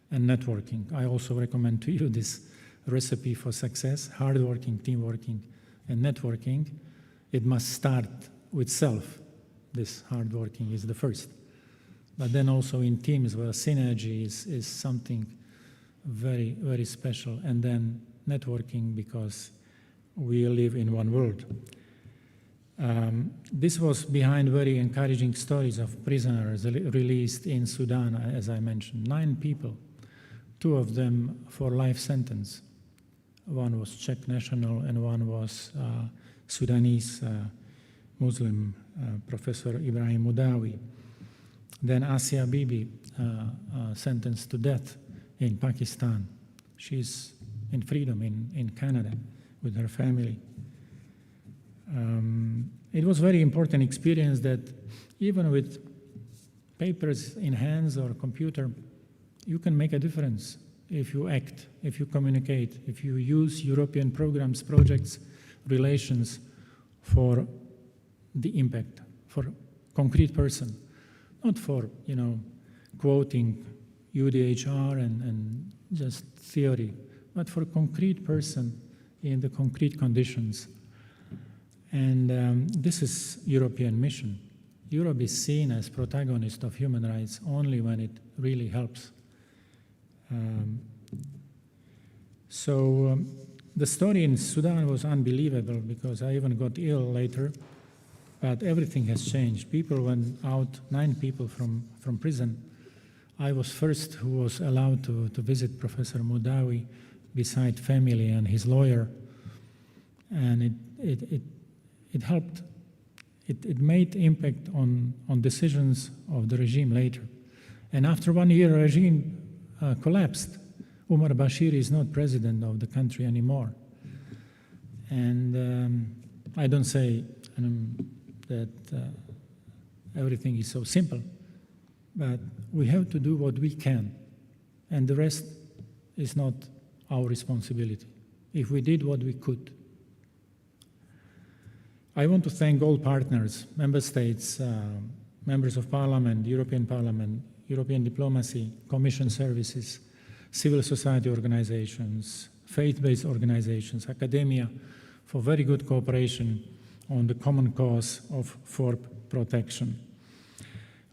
and networking. I also recommend to you this recipe for success: hard working, team working, and networking. It must start with self. This hard working is the first. But then also in teams where synergy is something very, very special. And then networking, because we live in one world. This was behind very encouraging stories of prisoners released in Sudan, as I mentioned. 9 people, 2 of them for life sentence. One was Czech national and one was Sudanese Muslim Professor Ibrahim Mudawi. Then Asia Bibi, sentenced to death in Pakistan. She's in freedom in Canada with her family. It was a very important experience that even with papers in hands or computer, you can make a difference if you act, if you communicate, if you use European programs, projects, relations for the impact, for concrete person, not for, quoting UDHR and just theory, but for a concrete person in the concrete conditions. And this is European mission. Europe is seen as protagonist of human rights only when it really helps. The story in Sudan was unbelievable, because I even got ill later, but everything has changed. People went out, 9 people from prison. I was first who was allowed to visit Professor Mudawi beside family and his lawyer, and it helped. It made impact on decisions of the regime later. And after 1 year, the regime collapsed. Umar Bashir is not president of the country anymore. And I don't say that everything is so simple, but we have to do what we can, and the rest is not our responsibility. If we did what we could. I want to thank all partners, member states, members of Parliament, European diplomacy, Commission services, civil society organizations, faith-based organizations, academia, for very good cooperation on the common cause of FORB protection.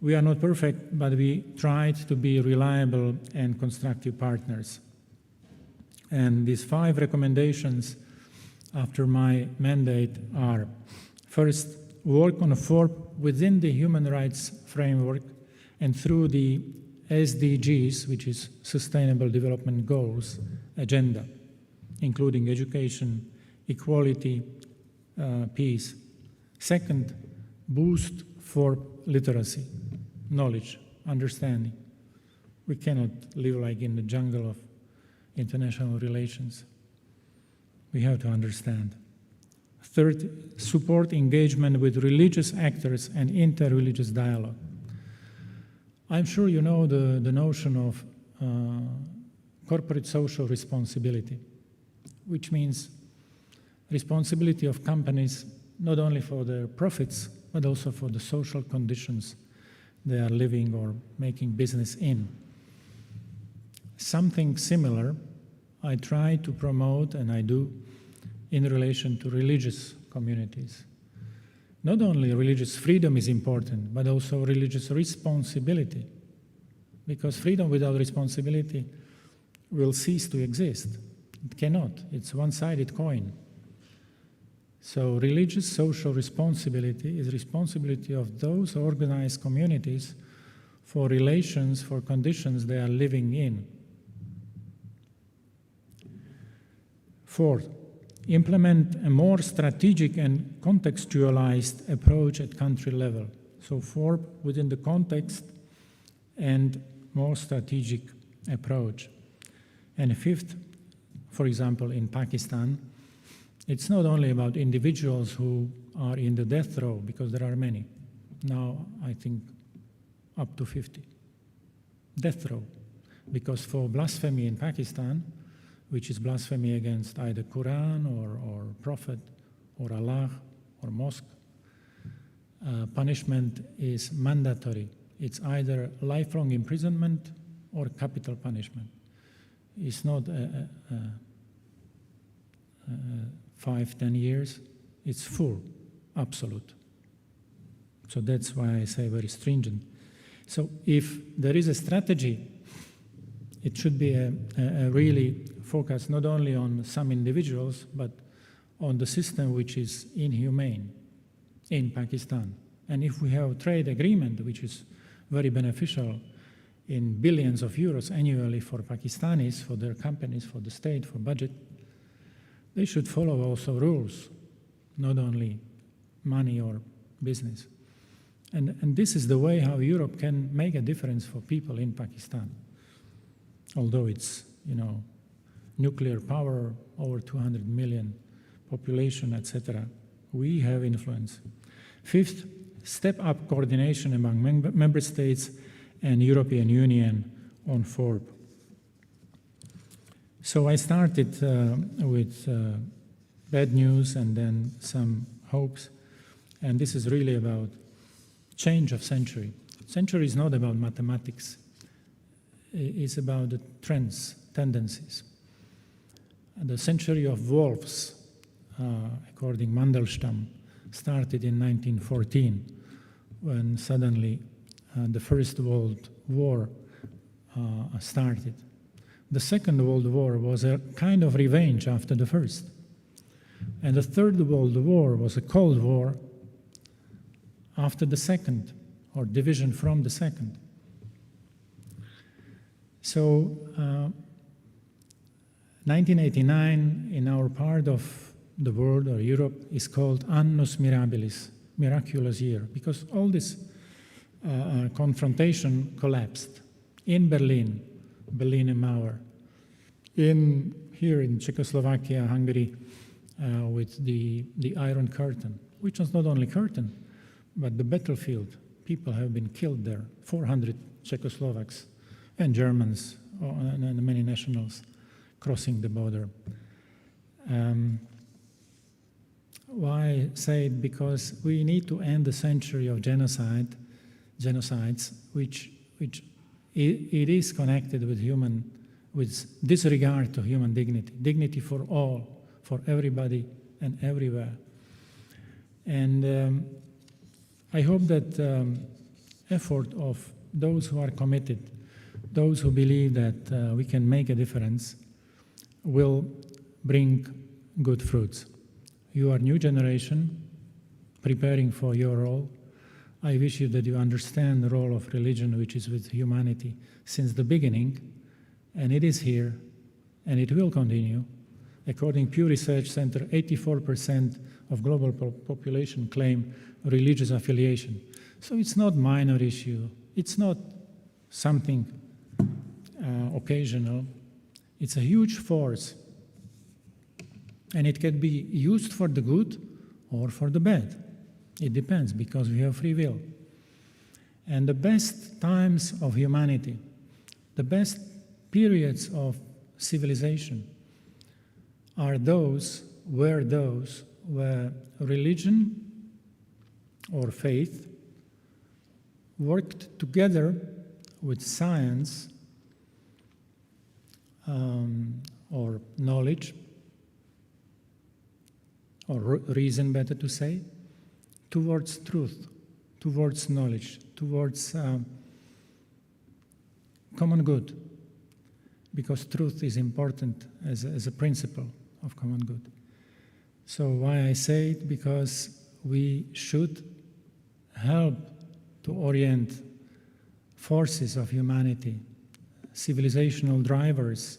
We are not perfect, but we tried to be reliable and constructive partners. And these 5 recommendations after my mandate are: first, work on a FORB within the human rights framework and through the SDGs, which is Sustainable Development Goals agenda, including education, equality, peace. Second, boost FORB literacy, knowledge, understanding. We cannot live like in the jungle of international relations. We have to understand. Third, support engagement with religious actors and inter-religious dialogue. I'm sure you know the notion of corporate social responsibility, which means responsibility of companies not only for their profits, but also for the social conditions they are living or making business in. Something similar I try to promote, and I do, in relation to religious communities. Not only religious freedom is important, but also religious responsibility, because freedom without responsibility will cease to exist. It cannot. It's a one-sided coin. So religious social responsibility is responsibility of those organized communities for relations, for conditions they are living in. Fourth, implement a more strategic and contextualized approach at country level. So FORB within the context and more strategic approach. And fifth, for example, in Pakistan, it's not only about individuals who are in the death row, because there are many. Now, I think up to 50. Death row. Because for blasphemy in Pakistan, which is blasphemy against either Quran or Prophet or Allah or mosque, punishment is mandatory. It's either lifelong imprisonment or capital punishment. It's not 5-10 years. It's full, absolute. So that's why I say very stringent. So if there is a strategy, it should be a really focus not only on some individuals, but on the system which is inhumane in Pakistan. And if we have a trade agreement, which is very beneficial in billions of euros annually for Pakistanis, for their companies, for the state, for budget, they should follow also rules, not only money or business. And this is the way how Europe can make a difference for people in Pakistan. Although it's, nuclear power, over 200 million population, etc., we have influence. Fifth, step up coordination among member states and European Union on FORB. So I started with bad news and then some hopes, and this is really about change of century. Century is not about mathematics. It's about the trends, tendencies. And the century of wolves, according Mandelstam, started in 1914, when suddenly the First World War started. The Second World War was a kind of revenge after the First. And the Third World War was a Cold War after the Second, or division from the Second. So 1989 in our part of the world, or Europe, is called Annus Mirabilis, miraculous year, because all this confrontation collapsed in Berlin, Berlin Mauer, here in Czechoslovakia, Hungary, with the Iron Curtain, which was not only curtain, but the battlefield. People have been killed there, 400 Czechoslovaks and Germans and many nationals crossing the border. Why say it? Because we need to end the century of genocide genocides, which it is connected with disregard to human dignity for all, for everybody and everywhere. And I hope that effort of those who are committed, those who believe that we can make a difference, will bring good fruits. You are new generation, preparing for your role. I wish you that you understand the role of religion, which is with humanity since the beginning, and it is here, and it will continue. According to Pew Research Center, 84% of global population claim religious affiliation. So it's not minor issue. It's not something occasional. It's a huge force, and it can be used for the good or for the bad. It depends, because we have free will. And the best times of humanity, the best periods of civilization are those where religion or faith worked together with science or knowledge, or reason, better to say, towards truth, towards knowledge, towards common good, because truth is important as a principle of common good. So why I say it? Because we should help to orient forces of humanity, civilizational drivers,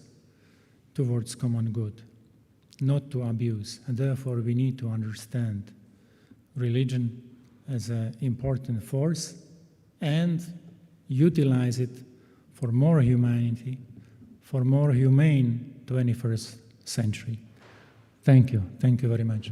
towards common good, not to abuse. And therefore we need to understand religion as an important force and utilize it for more humanity, for more humane 21st century. Thank you. Thank you very much.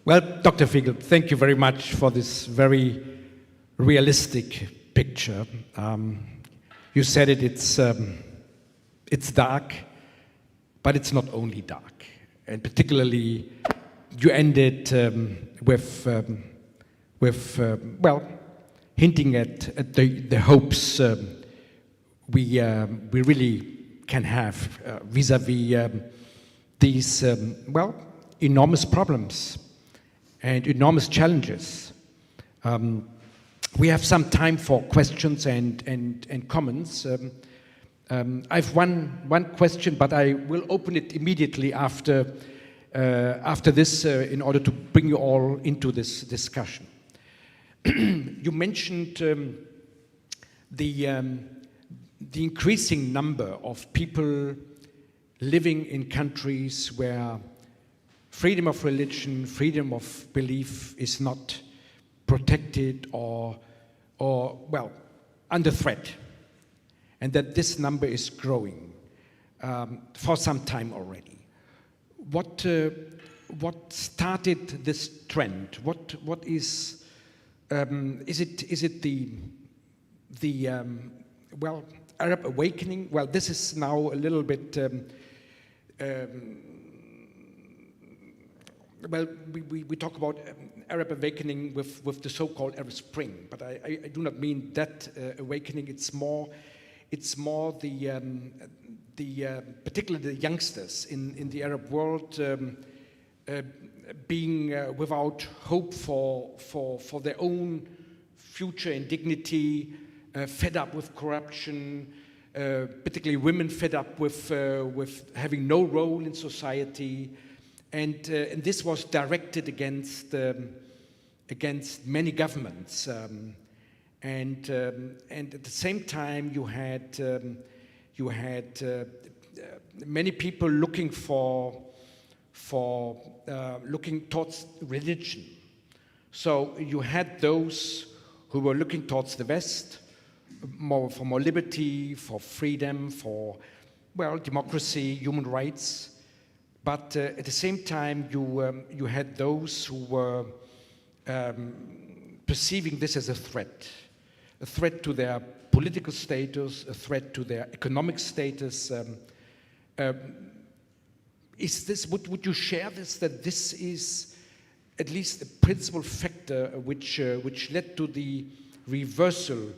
Well, Dr. Figel, thank you very much for this very realistic picture. You said it's dark, but it's not only dark. And particularly, you ended with hinting at the hopes we really can have vis-à-vis these enormous problems and enormous challenges. We have some time for questions and comments. I have one question, but I will open it immediately after this in order to bring you all into this discussion. You mentioned the increasing number of people living in countries where freedom of religion, freedom of belief is not protected or under threat, and that this number is growing for some time already. What started this trend? What is it the Arab awakening? Well, this is now a little bit. We talk about Arab awakening with the so-called Arab Spring, but I do not mean that awakening. It's more the particularly the youngsters in the Arab world being without hope for their own future and dignity, fed up with corruption, particularly women fed up with having no role in society. And this was directed against many governments, and at the same time you had many people looking looking towards religion. So you had those who were looking towards the West, for more liberty, for freedom, for democracy, human rights. But at the same time, you had those who were perceiving this as a threat to their political status, a threat to their economic status. Would you share this, that this is at least a principal factor which led to the reversal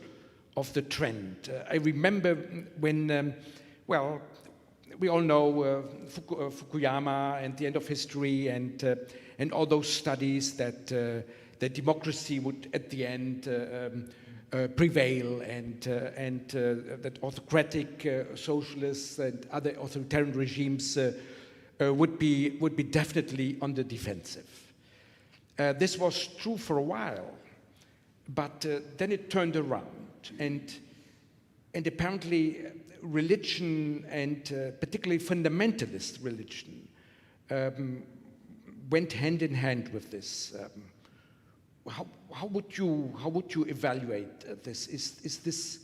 of the trend? I remember when, well, we all know Fukuyama and the end of history and all those studies that democracy would at the end prevail and that autocratic socialists and other authoritarian regimes would be definitely on the defensive. This was true for a while, but then it turned around, and apparently religion, and particularly fundamentalist religion, went hand in hand with this. How would you evaluate this? Is this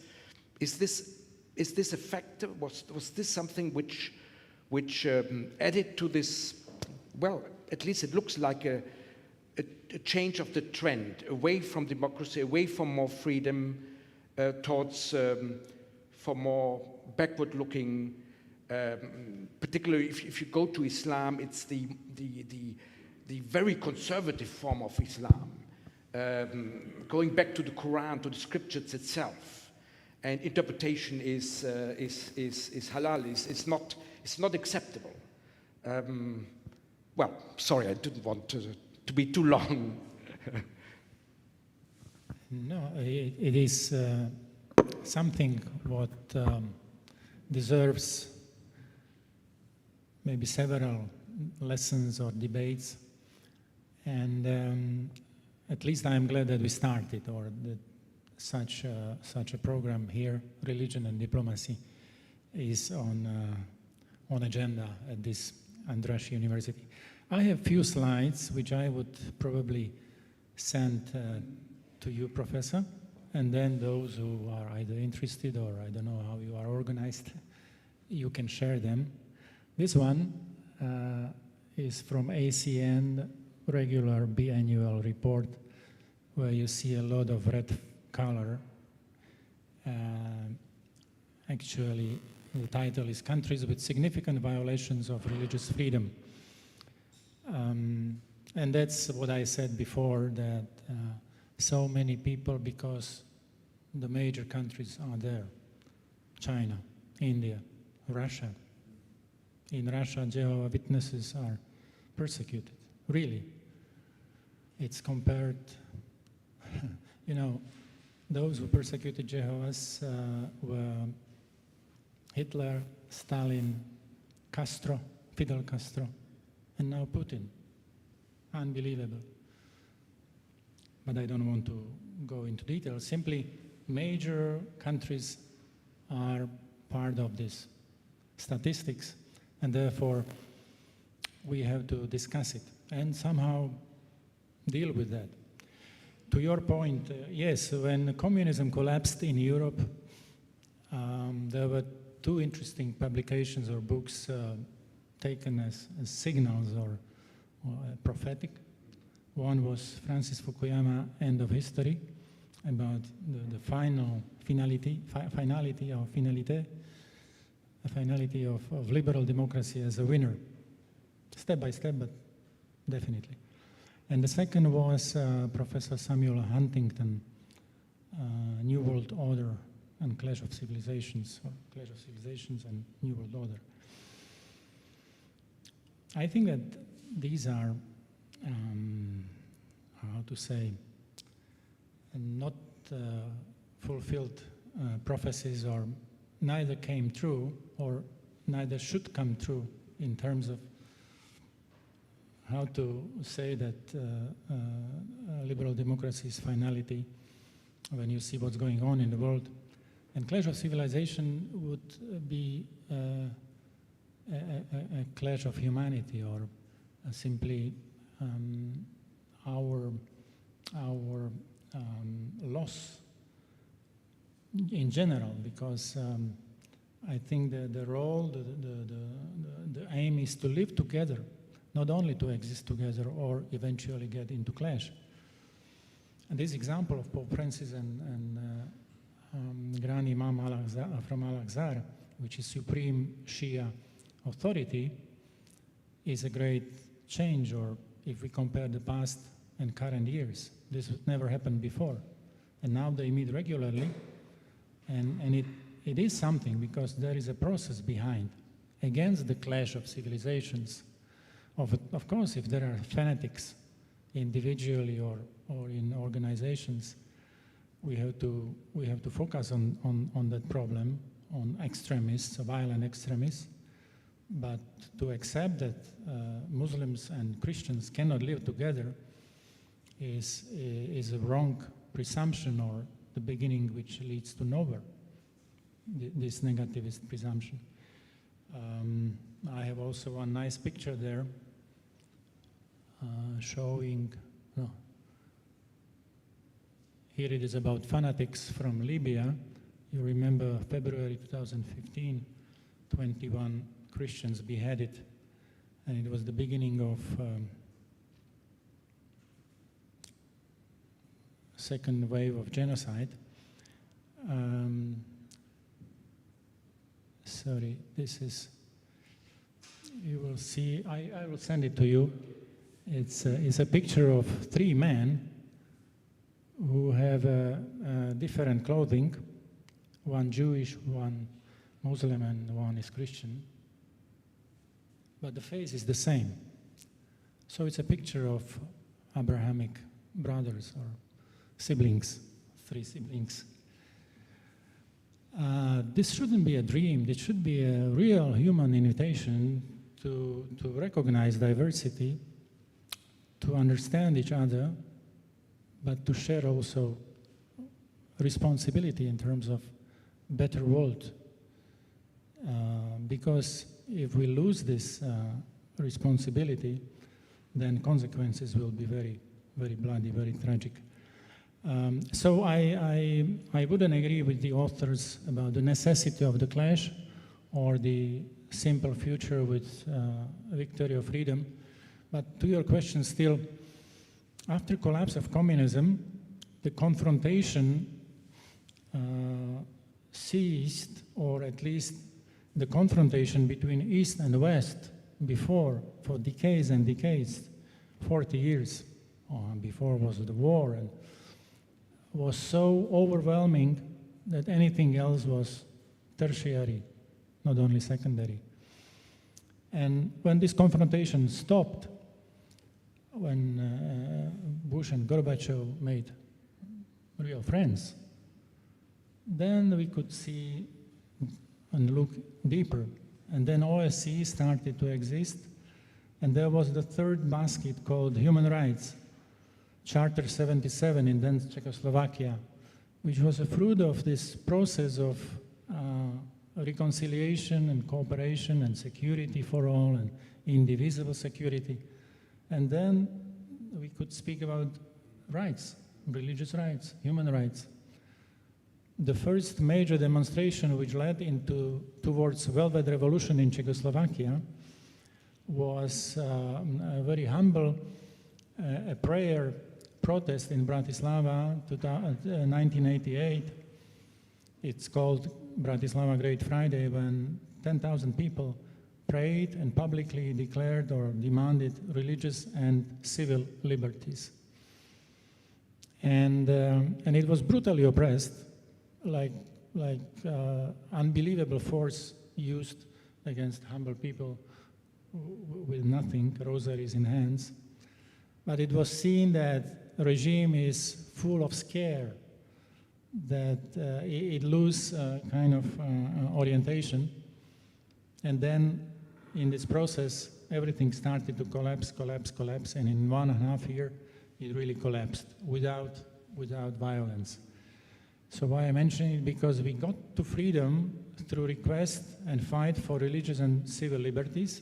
a factor? Was this something which added to this? Well, at least it looks like a change of the trend away from democracy, away from more freedom, towards for more backward-looking. Particularly if you go to Islam, it's the very conservative form of Islam, going back to the Quran, to the scriptures itself, and interpretation is halal. It's not acceptable. Well, sorry, I didn't want to be too long. No, it is something what deserves maybe several lessons or debates, and at least I'm glad that we started, or that such a program here, Religion and Diplomacy, is on agenda at this Andras University. I have few slides which I would probably send to you, Professor, and then those who are either interested or I don't know how you are organized, you can share them. This one is from ACN regular biannual report, where you see a lot of red color. Actually, the title is Countries with Significant Violations of Religious Freedom. And that's what I said before, that so many people, because the major countries are there: China, India, Russia. In Russia, Jehovah's Witnesses are persecuted, really. It's compared, those who persecuted Jehovah's were Hitler, Stalin, Castro, Fidel Castro, and now Putin. Unbelievable. But I don't want to go into details. Simply, major countries are part of this statistics, and therefore we have to discuss it and somehow deal with that. To your point, yes, when communism collapsed in Europe, there were two interesting publications or books taken as signals or prophetic. One was Francis Fukuyama, End of History, about the finality of liberal democracy as a winner, step by step, but definitely. And the second was Professor Samuel Huntington, New World Order and Clash of Civilizations, or Clash of Civilizations and New World Order. I think that these are, how to say, not fulfilled prophecies, or neither came true or neither should come true in terms of how to say that liberal democracy is finality when you see what's going on in the world. And clash of civilization would be a clash of humanity, or simply our loss in general, because I think that the role, the aim is to live together, not only to exist together or eventually get into clash. And this example of Pope Francis and Grand Imam from Al-Aqsa, which is supreme Shia authority, is a great change, or if we compare the past and current years. This never happened before. And now they meet regularly, and it is something, because there is a process behind, against the clash of civilizations. Of course, if there are fanatics individually or in organizations, we have to focus on that problem, on extremists, violent extremists. But to accept that Muslims and Christians cannot live together is a wrong presumption, or the beginning which leads to nowhere, this negativist presumption. I have also one nice picture there showing, here it is about fanatics from Libya. You remember February 2015, 21 Christians beheaded, and it was the beginning of second wave of genocide. Sorry, this is, you will see, I will send it to you. It's a picture of three men who have different clothing, one Jewish, one Muslim, and one is Christian. But the face is the same. So it's a picture of Abrahamic brothers or siblings, three siblings. This shouldn't be a dream. This should be a real human invitation to recognize diversity, to understand each other, but to share also responsibility in terms of better world. Because if we lose this responsibility, then consequences will be very, very bloody, very tragic. So I wouldn't agree with the authors about the necessity of the clash or the simple future with victory of freedom. But to your question still, after collapse of communism, the confrontation ceased, or at least the confrontation between East and West before, for decades and decades, 40 years, before was the war, and was so overwhelming that anything else was tertiary, not only secondary. And when this confrontation stopped, when Bush and Gorbachev made real friends, then we could see and look deeper. And then OSCE started to exist, and there was the third basket called human rights, Charter 77 in then Czechoslovakia, which was a fruit of this process of reconciliation and cooperation and security for all and indivisible security. And then we could speak about rights, religious rights, human rights. The first major demonstration which led towards Velvet Revolution in Czechoslovakia was a very humble a prayer protest in Bratislava, 1988. It's called Bratislava Great Friday, when 10,000 people prayed and publicly declared or demanded religious and civil liberties. And it was brutally oppressed, like unbelievable force used against humble people with nothing, rosaries in hands. But it was seen that regime is full of scare, that it loses kind of orientation. And then in this process, everything started to collapse, and in 1.5 years, it really collapsed without violence. So why I mention it? Because we got to freedom through request and fight for religious and civil liberties.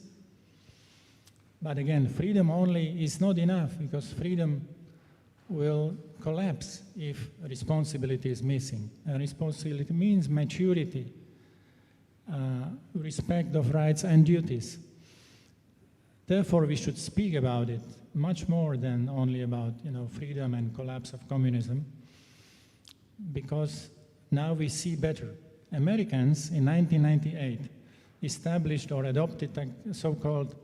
But again, freedom only is not enough, because freedom will collapse if responsibility is missing. And responsibility means maturity, respect of rights and duties. Therefore, we should speak about it much more than only about, freedom and collapse of communism, because now we see better. Americans in 1998 established or adopted a so-called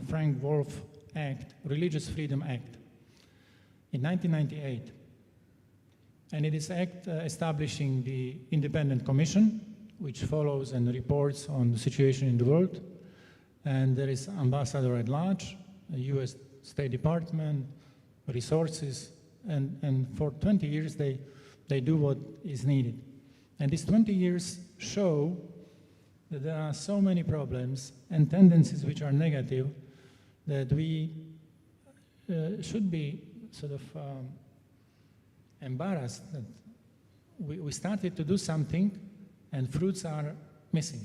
Frank Wolf Act, Religious Freedom Act, in 1998. And it is act establishing the Independent Commission, which follows and reports on the situation in the world. And there is ambassador at large, a US State Department, resources, and for 20 years they do what is needed. And these 20 years show that there are so many problems and tendencies which are negative that we should be sort of embarrassed that we started to do something and fruits are missing.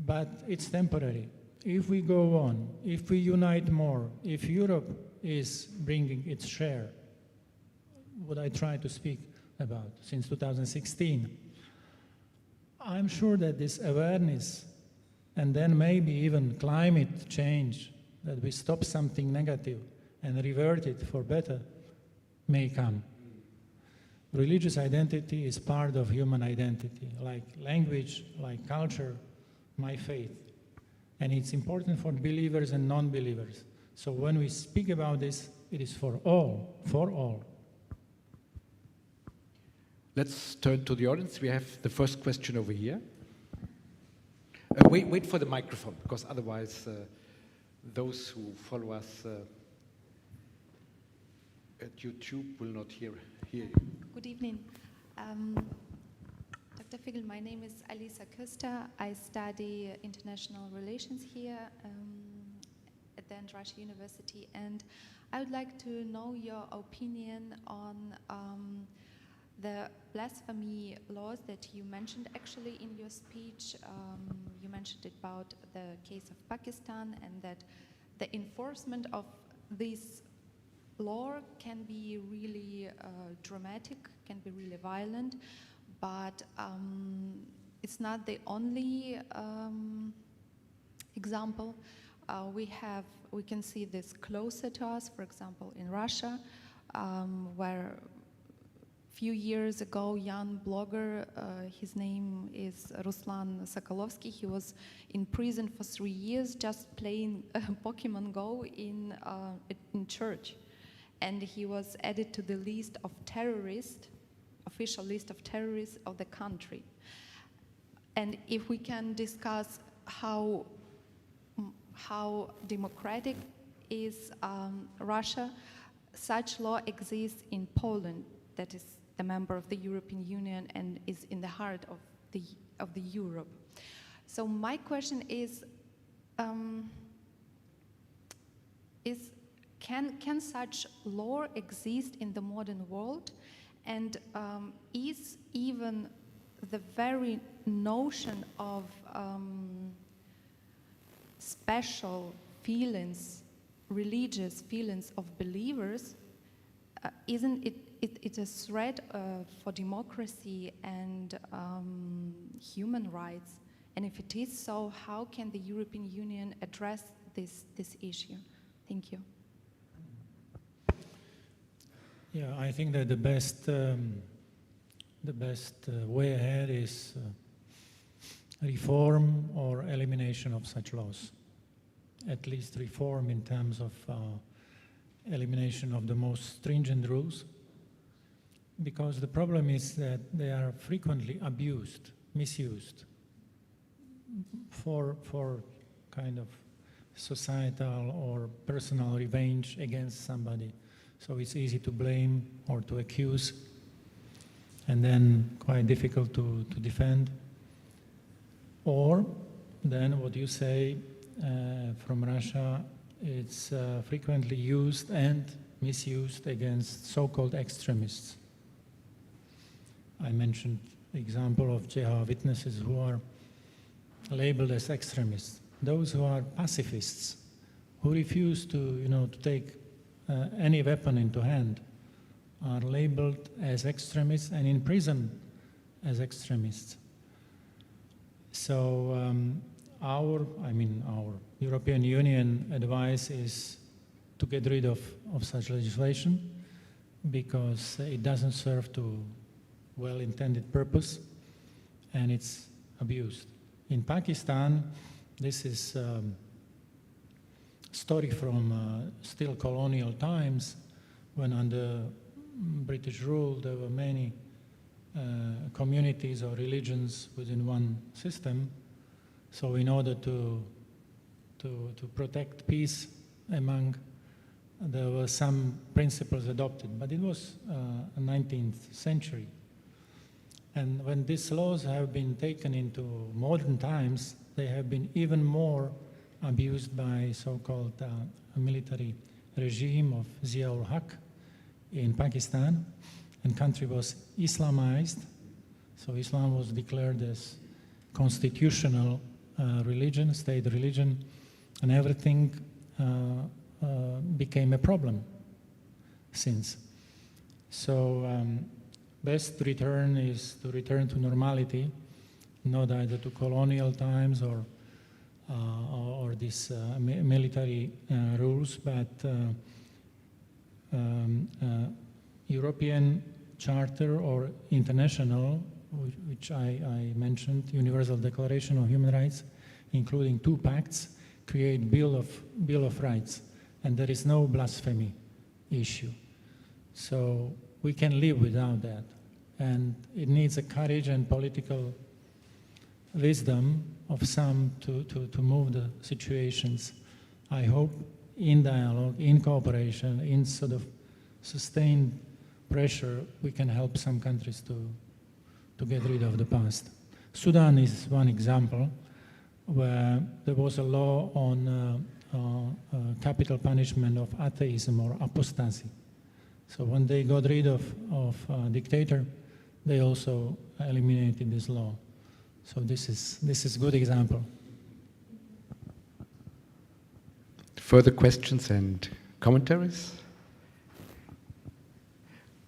But it's temporary. If we go on, if we unite more, if Europe is bringing its share, what I try to speak about since 2016, I'm sure that this awareness and then maybe even climate change, that we stop something negative and revert it for better, may come. Religious identity is part of human identity, like language, like culture, my faith. And it's important for believers and non-believers. So when we speak about this, it is for all, for all. Let's turn to the audience. We have the first question over here. Wait for the microphone, because otherwise those who follow us at YouTube will not hear you. Good evening. Dr. Figel, my name is Alisa Köster. I study international relations here at the András University, and I would like to know your opinion on the blasphemy laws that you mentioned actually in your speech. You mentioned about the case of Pakistan, and that the enforcement of this law can be really dramatic, can be really violent, but it's not the only example. We can see this closer to us, for example, in Russia, where a few years ago, young blogger, his name is Ruslan Sokolovsky, he was in prison for 3 years just playing Pokemon Go in church. And he was added to the list of terrorists, official list of terrorists of the country. And if we can discuss how democratic is Russia, such law exists in Poland, that is the member of the European Union and is in the heart of the Europe. So my question is can such law exist in the modern world? And is even the very notion of special feelings, religious feelings of believers, isn't it a threat for democracy and human rights? And if it is so, how can the European Union address this issue? Thank you. Yeah, I think that the best way ahead is reform or elimination of such laws. At least reform in terms of elimination of the most stringent rules, because the problem is that they are frequently abused, misused for kind of societal or personal revenge against somebody. So it's easy to blame or to accuse, and then quite difficult to defend. Or then what you say from Russia, it's frequently used and misused against so-called extremists. I mentioned the example of Jehovah's Witnesses who are labeled as extremists. Those who are pacifists, who refuse to take any weapon into hand, are labeled as extremists and imprisoned as extremists. So our European Union advice is to get rid of such legislation because it doesn't serve to well-intended purpose and it's abused. In Pakistan, this is a story from still colonial times when under British rule there were many communities or religions within one system. So in order to protect peace among, there were some principles adopted, but it was 19th century. And when these laws have been taken into modern times, they have been even more abused by so-called military regime of Zia-ul-Haq in Pakistan, and country was Islamized. So Islam was declared as constitutional religion, state religion, and everything became a problem since. So best return is to return to normality, not either to colonial times or these military rules, but European Charter or international, which I mentioned, Universal Declaration of Human Rights, including 2 pacts, create Bill of Rights, and there is no blasphemy issue. So we can live without that, and it needs a courage and political wisdom of some to move the situations. I hope in dialogue, in cooperation, in sort of sustained pressure, we can help some countries to get rid of the past. Sudan is one example where there was a law on capital punishment of atheism or apostasy. So when they got rid of a dictator, they also eliminated this law. So this is a good example. Further questions and commentaries?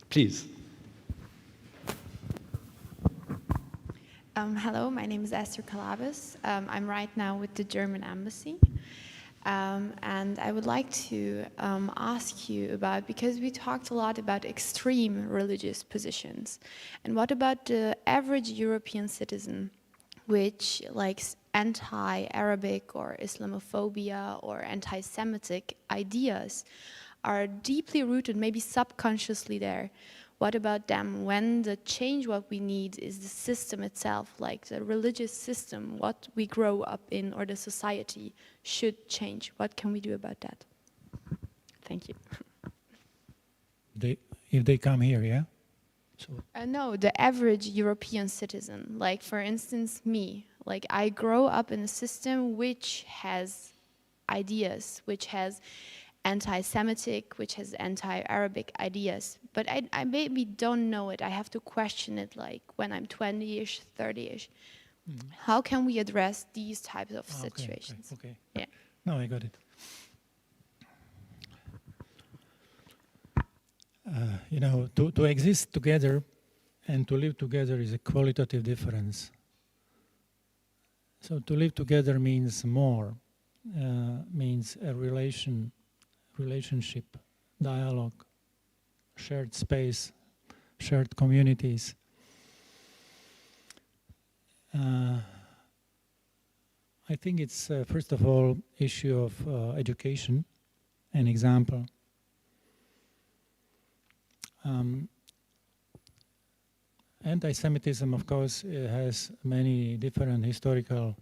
Please. Hello, my name is Esther Kalabis. I'm right now with the German Embassy. And I would like to ask you about, because we talked a lot about extreme religious positions, and what about the average European citizen which likes anti-Arabic or Islamophobia or anti-Semitic ideas are deeply rooted, maybe subconsciously there? What about them when the change what we need is the system itself, like the religious system, what we grow up in, or the society should change? What can we do about that? Thank you. If they come here, yeah? So. No, the average European citizen, like for instance me, like I grow up in a system which has ideas, which has anti-Semitic, which has anti-Arabic ideas, but I maybe don't know it. I have to question it like when I'm 20-ish, 30-ish. Mm-hmm. How can we address these types of situations? Okay. Yeah. No, I got it. To exist together and to live together is a qualitative difference. So to live together means more, means a relationship, dialogue, shared space, shared communities. I think it's, first of all, issue of education, an example. Anti-Semitism, of course, has many different historical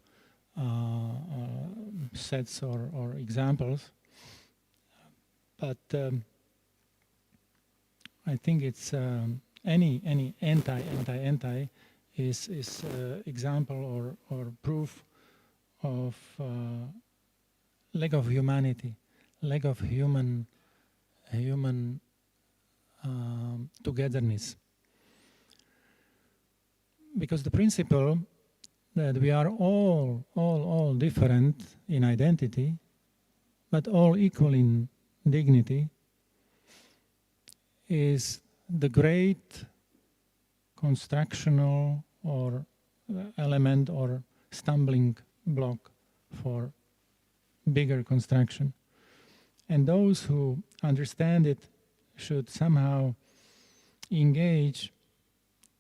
sets or examples, but I think it's any anti is example or proof of lack of humanity, lack of human togetherness. Because the principle that we are all different in identity, but all equal in dignity, is the great constructional or element or stumbling block for bigger construction. And those who understand it should somehow engage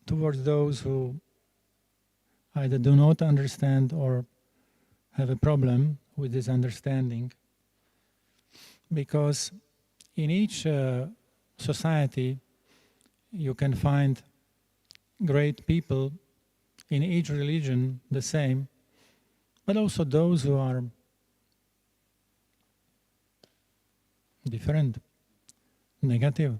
towards those who either do not understand or have a problem with this understanding. Because in each society you can find great people, in each religion the same, but also those who are different, negative.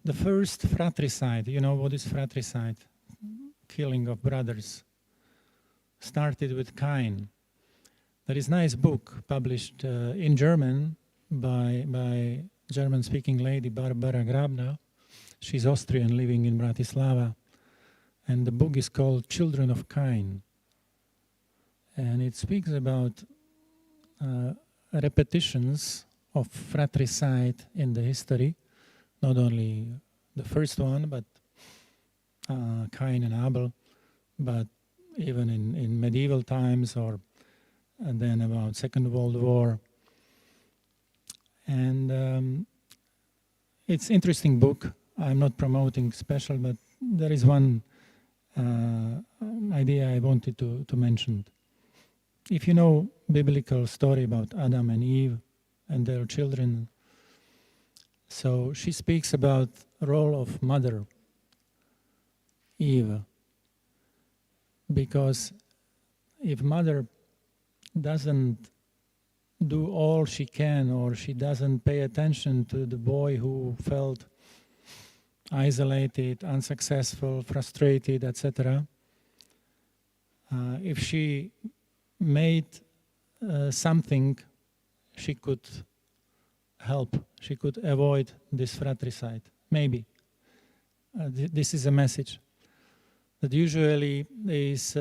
The first fratricide, you know what is fratricide? Killing of brothers, started with Cain. There is a nice book published in German by German-speaking lady Barbara Grabner. She's Austrian, living in Bratislava. And the book is called Children of Cain. And it speaks about repetitions of fratricide in the history, not only the first one, but Cain and Abel, but even in medieval times, and then about Second World War. And it's an interesting book. I'm not promoting special, but there is one idea I wanted to mention. If you know biblical story about Adam and Eve and their children, so she speaks about the role of mother Eve, because if mother doesn't do all she can, or she doesn't pay attention to the boy who felt isolated, unsuccessful, frustrated, etc., if she made something, she could help, she could avoid this fratricide, maybe. This is a message. That usually these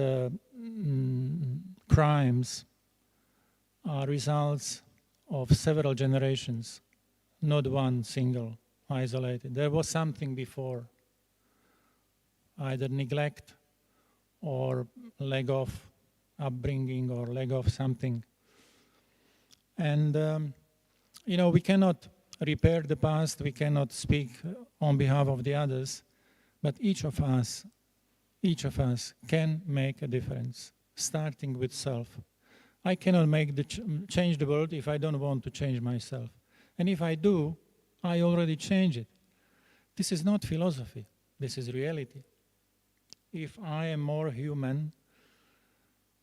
crimes are results of several generations, not one single isolated. There was something before, either neglect or lack of upbringing or lack of something. And we cannot repair the past, we cannot speak on behalf of the others, but each of us can make a difference, starting with self. I cannot change the world if I don't want to change myself. And if I do, I already change it. This is not philosophy, this is reality. If I am more human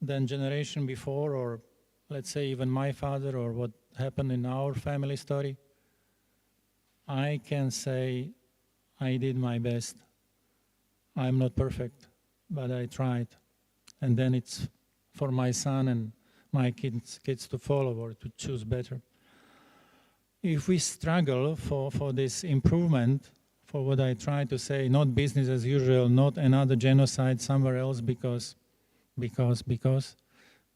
than generation before, or let's say even my father, or what happened in our family story, I can say I did my best. I'm not perfect, but I tried. And then it's for my son and my kids to follow or to choose better. If we struggle for this improvement, for what I try to say, not business as usual, not another genocide somewhere else because,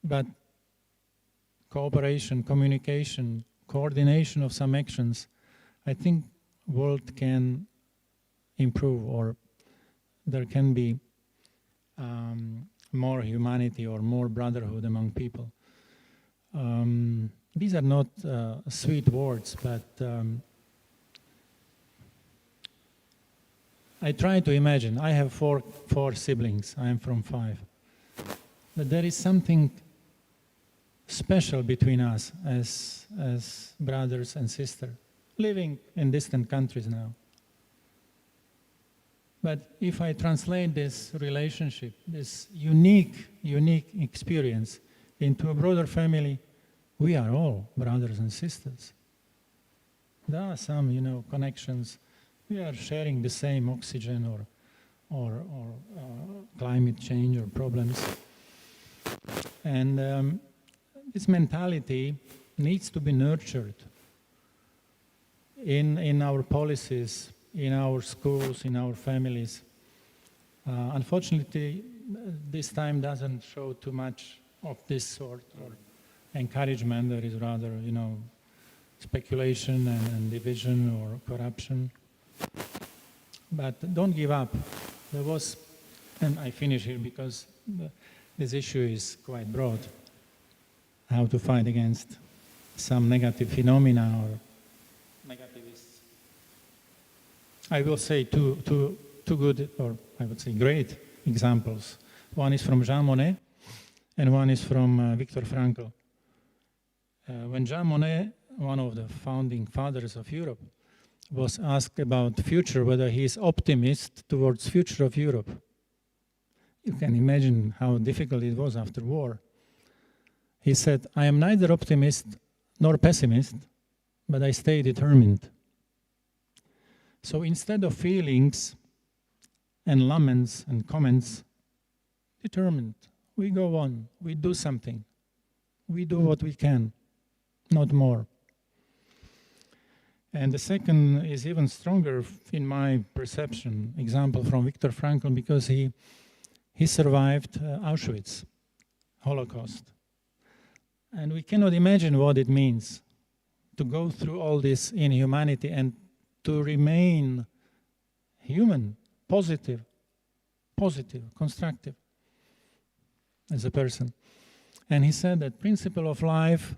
but cooperation, communication, coordination of some actions, I think world can improve, or there can be more humanity or more brotherhood among people. These are not sweet words, but I try to imagine. I have four siblings. I am from 5. But there is something special between us as brothers and sisters, living in distant countries now. But if I translate this relationship, this unique experience into a broader family, we are all brothers and sisters. There are some, connections. We are sharing the same oxygen or climate change or problems. And this mentality needs to be nurtured in our policies, in our schools, in our families. Unfortunately, this time doesn't show too much of this sort or encouragement. There is rather, speculation and division or corruption. But don't give up. There was, and I finish here because this issue is quite broad. how to fight against some negative phenomena or negativists. I will say two good, or I would say great examples. One is from Jean Monnet, and one is from Viktor Frankl. When Jean Monnet, one of the founding fathers of Europe, was asked about the future, whether he is optimist towards future of Europe, you can imagine how difficult it was after war. He said, I am neither optimist nor pessimist, but I stay determined. So instead of feelings and laments and comments, determined. We go on, we do something. We do what we can, not more. And the second is even stronger in my perception, example from Viktor Frankl, because he survived Auschwitz, Holocaust. And we cannot imagine what it means to go through all this inhumanity and to remain human, positive, constructive as a person. And he said that principle of life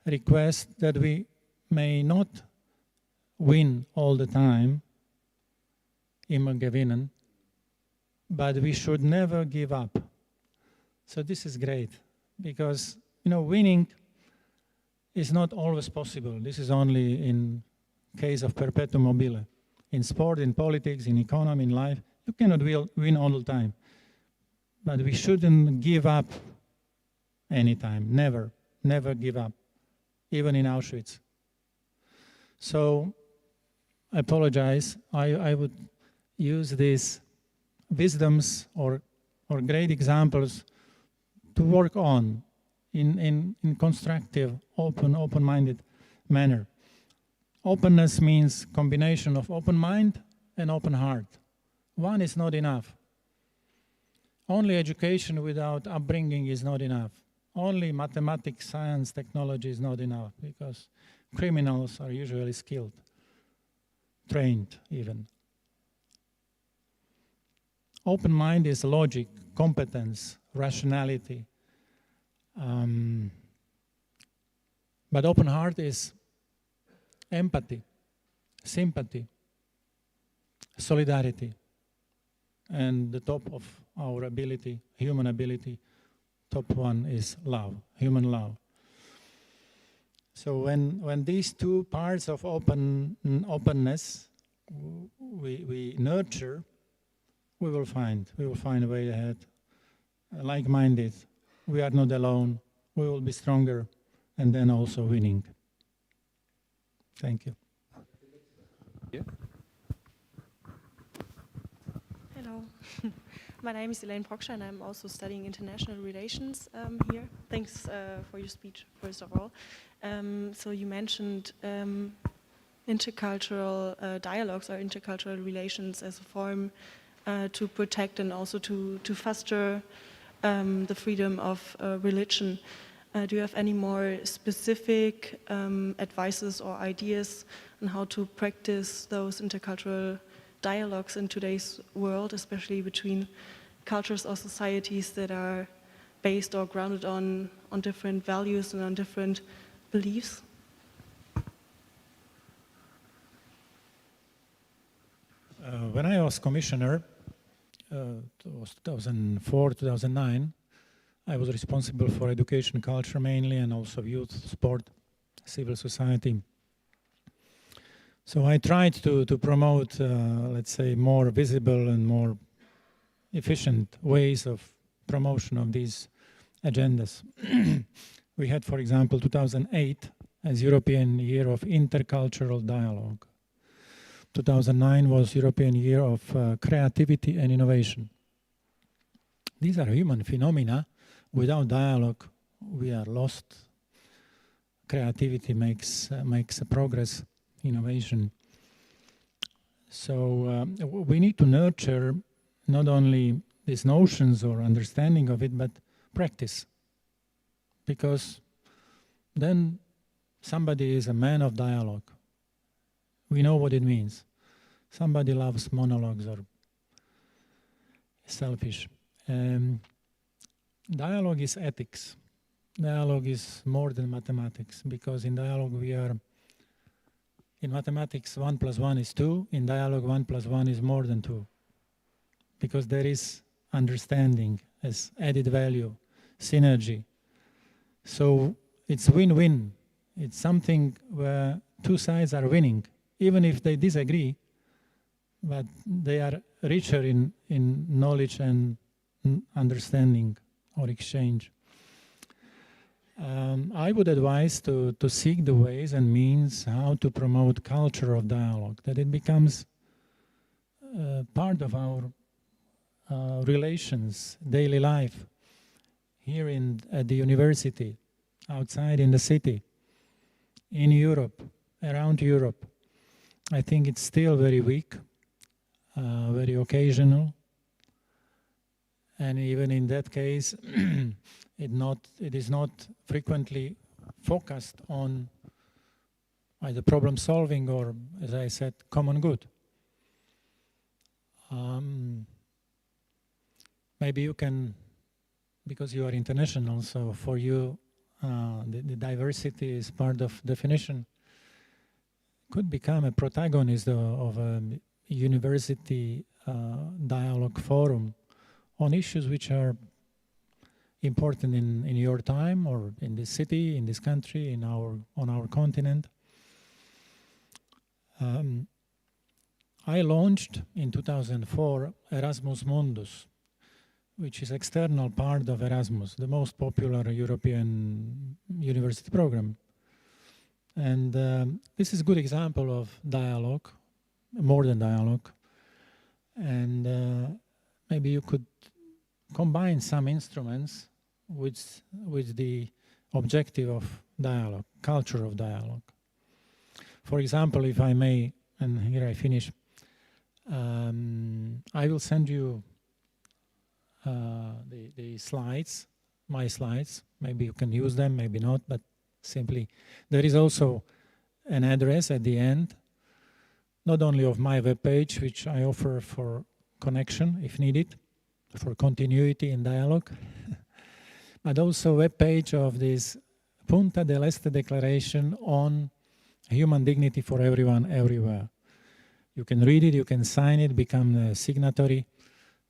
requests that we may not win all the time, immer gewinnen, but we should never give up. So this is great, because winning is not always possible. This is only in case of perpetuum mobile. In sport, in politics, in economy, in life, you cannot win all the time. But we shouldn't give up anytime, never give up, even in Auschwitz. So, I apologize, I would use these wisdoms or great examples to work on in constructive, open-minded manner. Openness means combination of open mind and open heart. One is not enough. Only education without upbringing is not enough. Only mathematics, science, technology is not enough, because criminals are usually skilled, trained even. Open mind is logic, competence, rationality. But open heart is empathy, sympathy, solidarity. And the top of our ability, human ability, top one is love, human love. So when these two parts of openness we nurture, we will find a way ahead. Like-minded, we are not alone, we will be stronger, and then also winning. Thank you. Yeah. Hello, my name is Elaine Proksha and I'm also studying international relations here. Thanks for your speech, first of all. So you mentioned intercultural dialogues or intercultural relations as a form to protect and also to foster the freedom of religion. Do you have any more specific advices or ideas on how to practice those intercultural dialogues in today's world, especially between cultures or societies that are based or grounded on different values and on different beliefs? When I was commissioner, it was 2004, 2009, I was responsible for education, culture mainly, and also youth, sport, civil society. So I tried to promote, let's say, more visible and more efficient ways of promotion of these agendas. We had, for example, 2008 as European Year of Intercultural Dialogue. 2009 was European Year of Creativity and Innovation. These are human phenomena. Without dialogue, we are lost. Creativity makes a progress, innovation. So we need to nurture not only these notions or understanding of it, but practice. Because then somebody is a man of dialogue. We know what it means. Somebody loves monologues or selfish. Dialogue is ethics. Dialogue is more than mathematics, because in dialogue in mathematics 1 + 1 is 2, in dialogue 1 + 1 is more than 2. Because there is understanding as added value, synergy. So it's win-win. It's something where two sides are winning, even if they disagree, but they are richer in knowledge and understanding or exchange. I would advise to seek the ways and means how to promote culture of dialogue, that it becomes part of our relations, daily life, here at the university, outside in the city, in Europe, around Europe. I think it's still very weak, very occasional, and even in that case, it is not frequently focused on either problem solving or, as I said, common good. Maybe you can, because you are international, so for you the diversity is part of definition, could become a protagonist of a university dialogue forum on issues which are important in your time or in this city, in this country, on our continent. I launched in 2004 Erasmus Mundus, which is external part of Erasmus, the most popular European university program. And this is a good example of dialogue, more than dialogue. And maybe you could combine some instruments with the objective of dialogue, culture of dialogue. For example, if I may, and here I finish, I will send you the slides, my slides. Maybe you can use them, maybe not, but simply there is also an address at the end, not only of my webpage, which I offer for connection if needed, for continuity in dialogue, but also a webpage of this Punta del Este Declaration on human dignity for everyone, everywhere. You can read it, you can sign it, become a signatory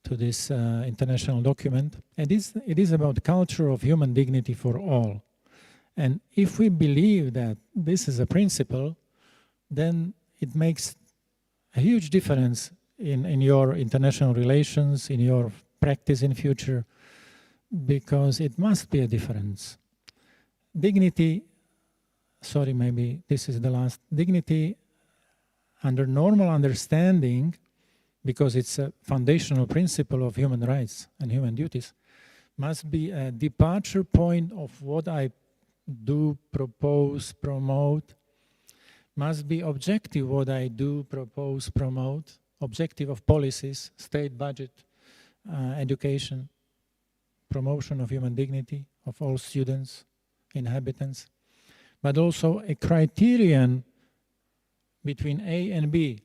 to this international document. And it is about culture of human dignity for all. And if we believe that this is a principle, then it makes a huge difference in your international relations, in your practice in future, because it must be a difference. Dignity, sorry, maybe this is the last, dignity under normal understanding, because it's a foundational principle of human rights and human duties, must be a departure point of what I do, propose, promote, must be objective what I do, propose, promote, objective of policies, state budget, education, promotion of human dignity of all students, inhabitants, but also a criterion between A and B,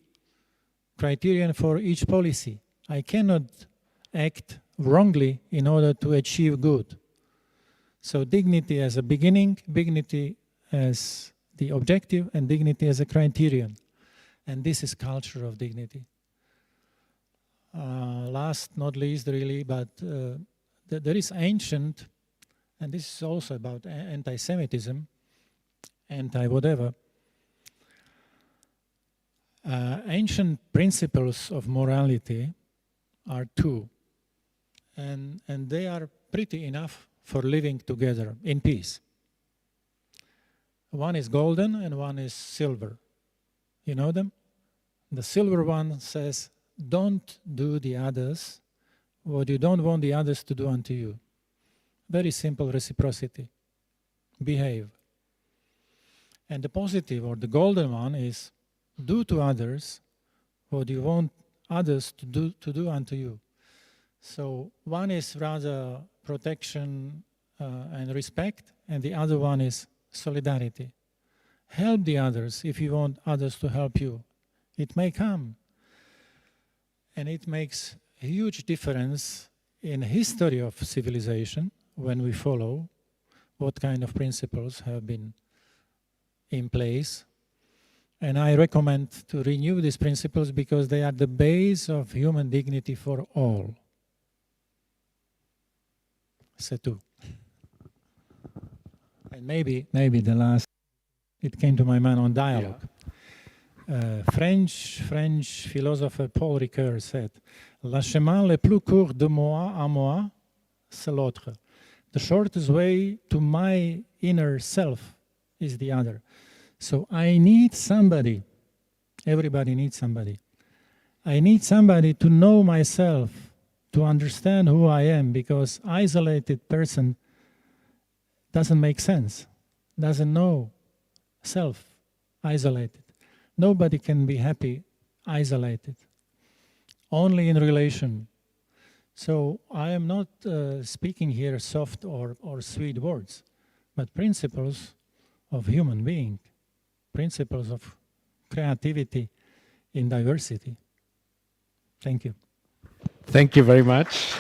criterion for each policy. I cannot act wrongly in order to achieve good. So dignity as a beginning, dignity as the objective, and dignity as a criterion. And this is culture of dignity. Last, not least really, but there is ancient, and this is also about anti-Semitism, anti-whatever, ancient principles of morality are two, and they are pretty enough for living together in peace. One is golden and one is silver. You know them? The silver one says, don't do the others what you don't want the others to do unto you. Very simple reciprocity. Behave. And the positive or the golden one is, do to others what you want others to do unto you. So one is rather protection and respect, and the other one is solidarity. Help the others if you want others to help you. It may come. And it makes a huge difference in the history of civilization when we follow what kind of principles have been in place. And I recommend to renew these principles because they are the base of human dignity for all. C'est tout. And maybe the last, it came to my mind on dialogue. French philosopher Paul Ricoeur said, "Le chemin le plus court de moi à moi, c'est l'autre." The shortest way to my inner self is the other. So I need somebody. Everybody needs somebody. I need somebody to know myself, to understand who I am, because isolated person doesn't make sense, doesn't know self, isolated. Nobody can be happy isolated, only in relation. So I am not speaking here soft or sweet words, but principles of human being, principles of creativity in diversity. Thank you. Thank you very much.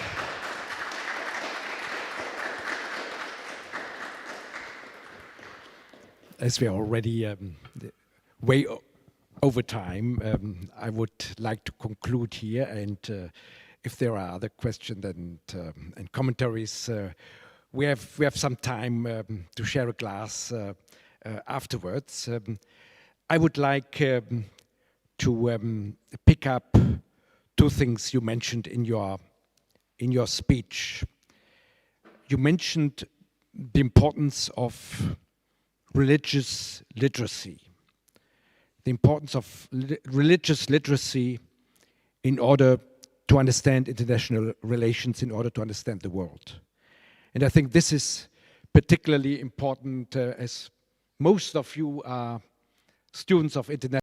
As we are already way over time, I would like to conclude here, and if there are other questions and commentaries, we have some time to share a glass afterwards. I would like to pick up two things you mentioned in your speech. You mentioned the importance of religious literacy, the importance of religious literacy in order to understand international relations, in order to understand the world. And I think this is particularly important as most of you are students of international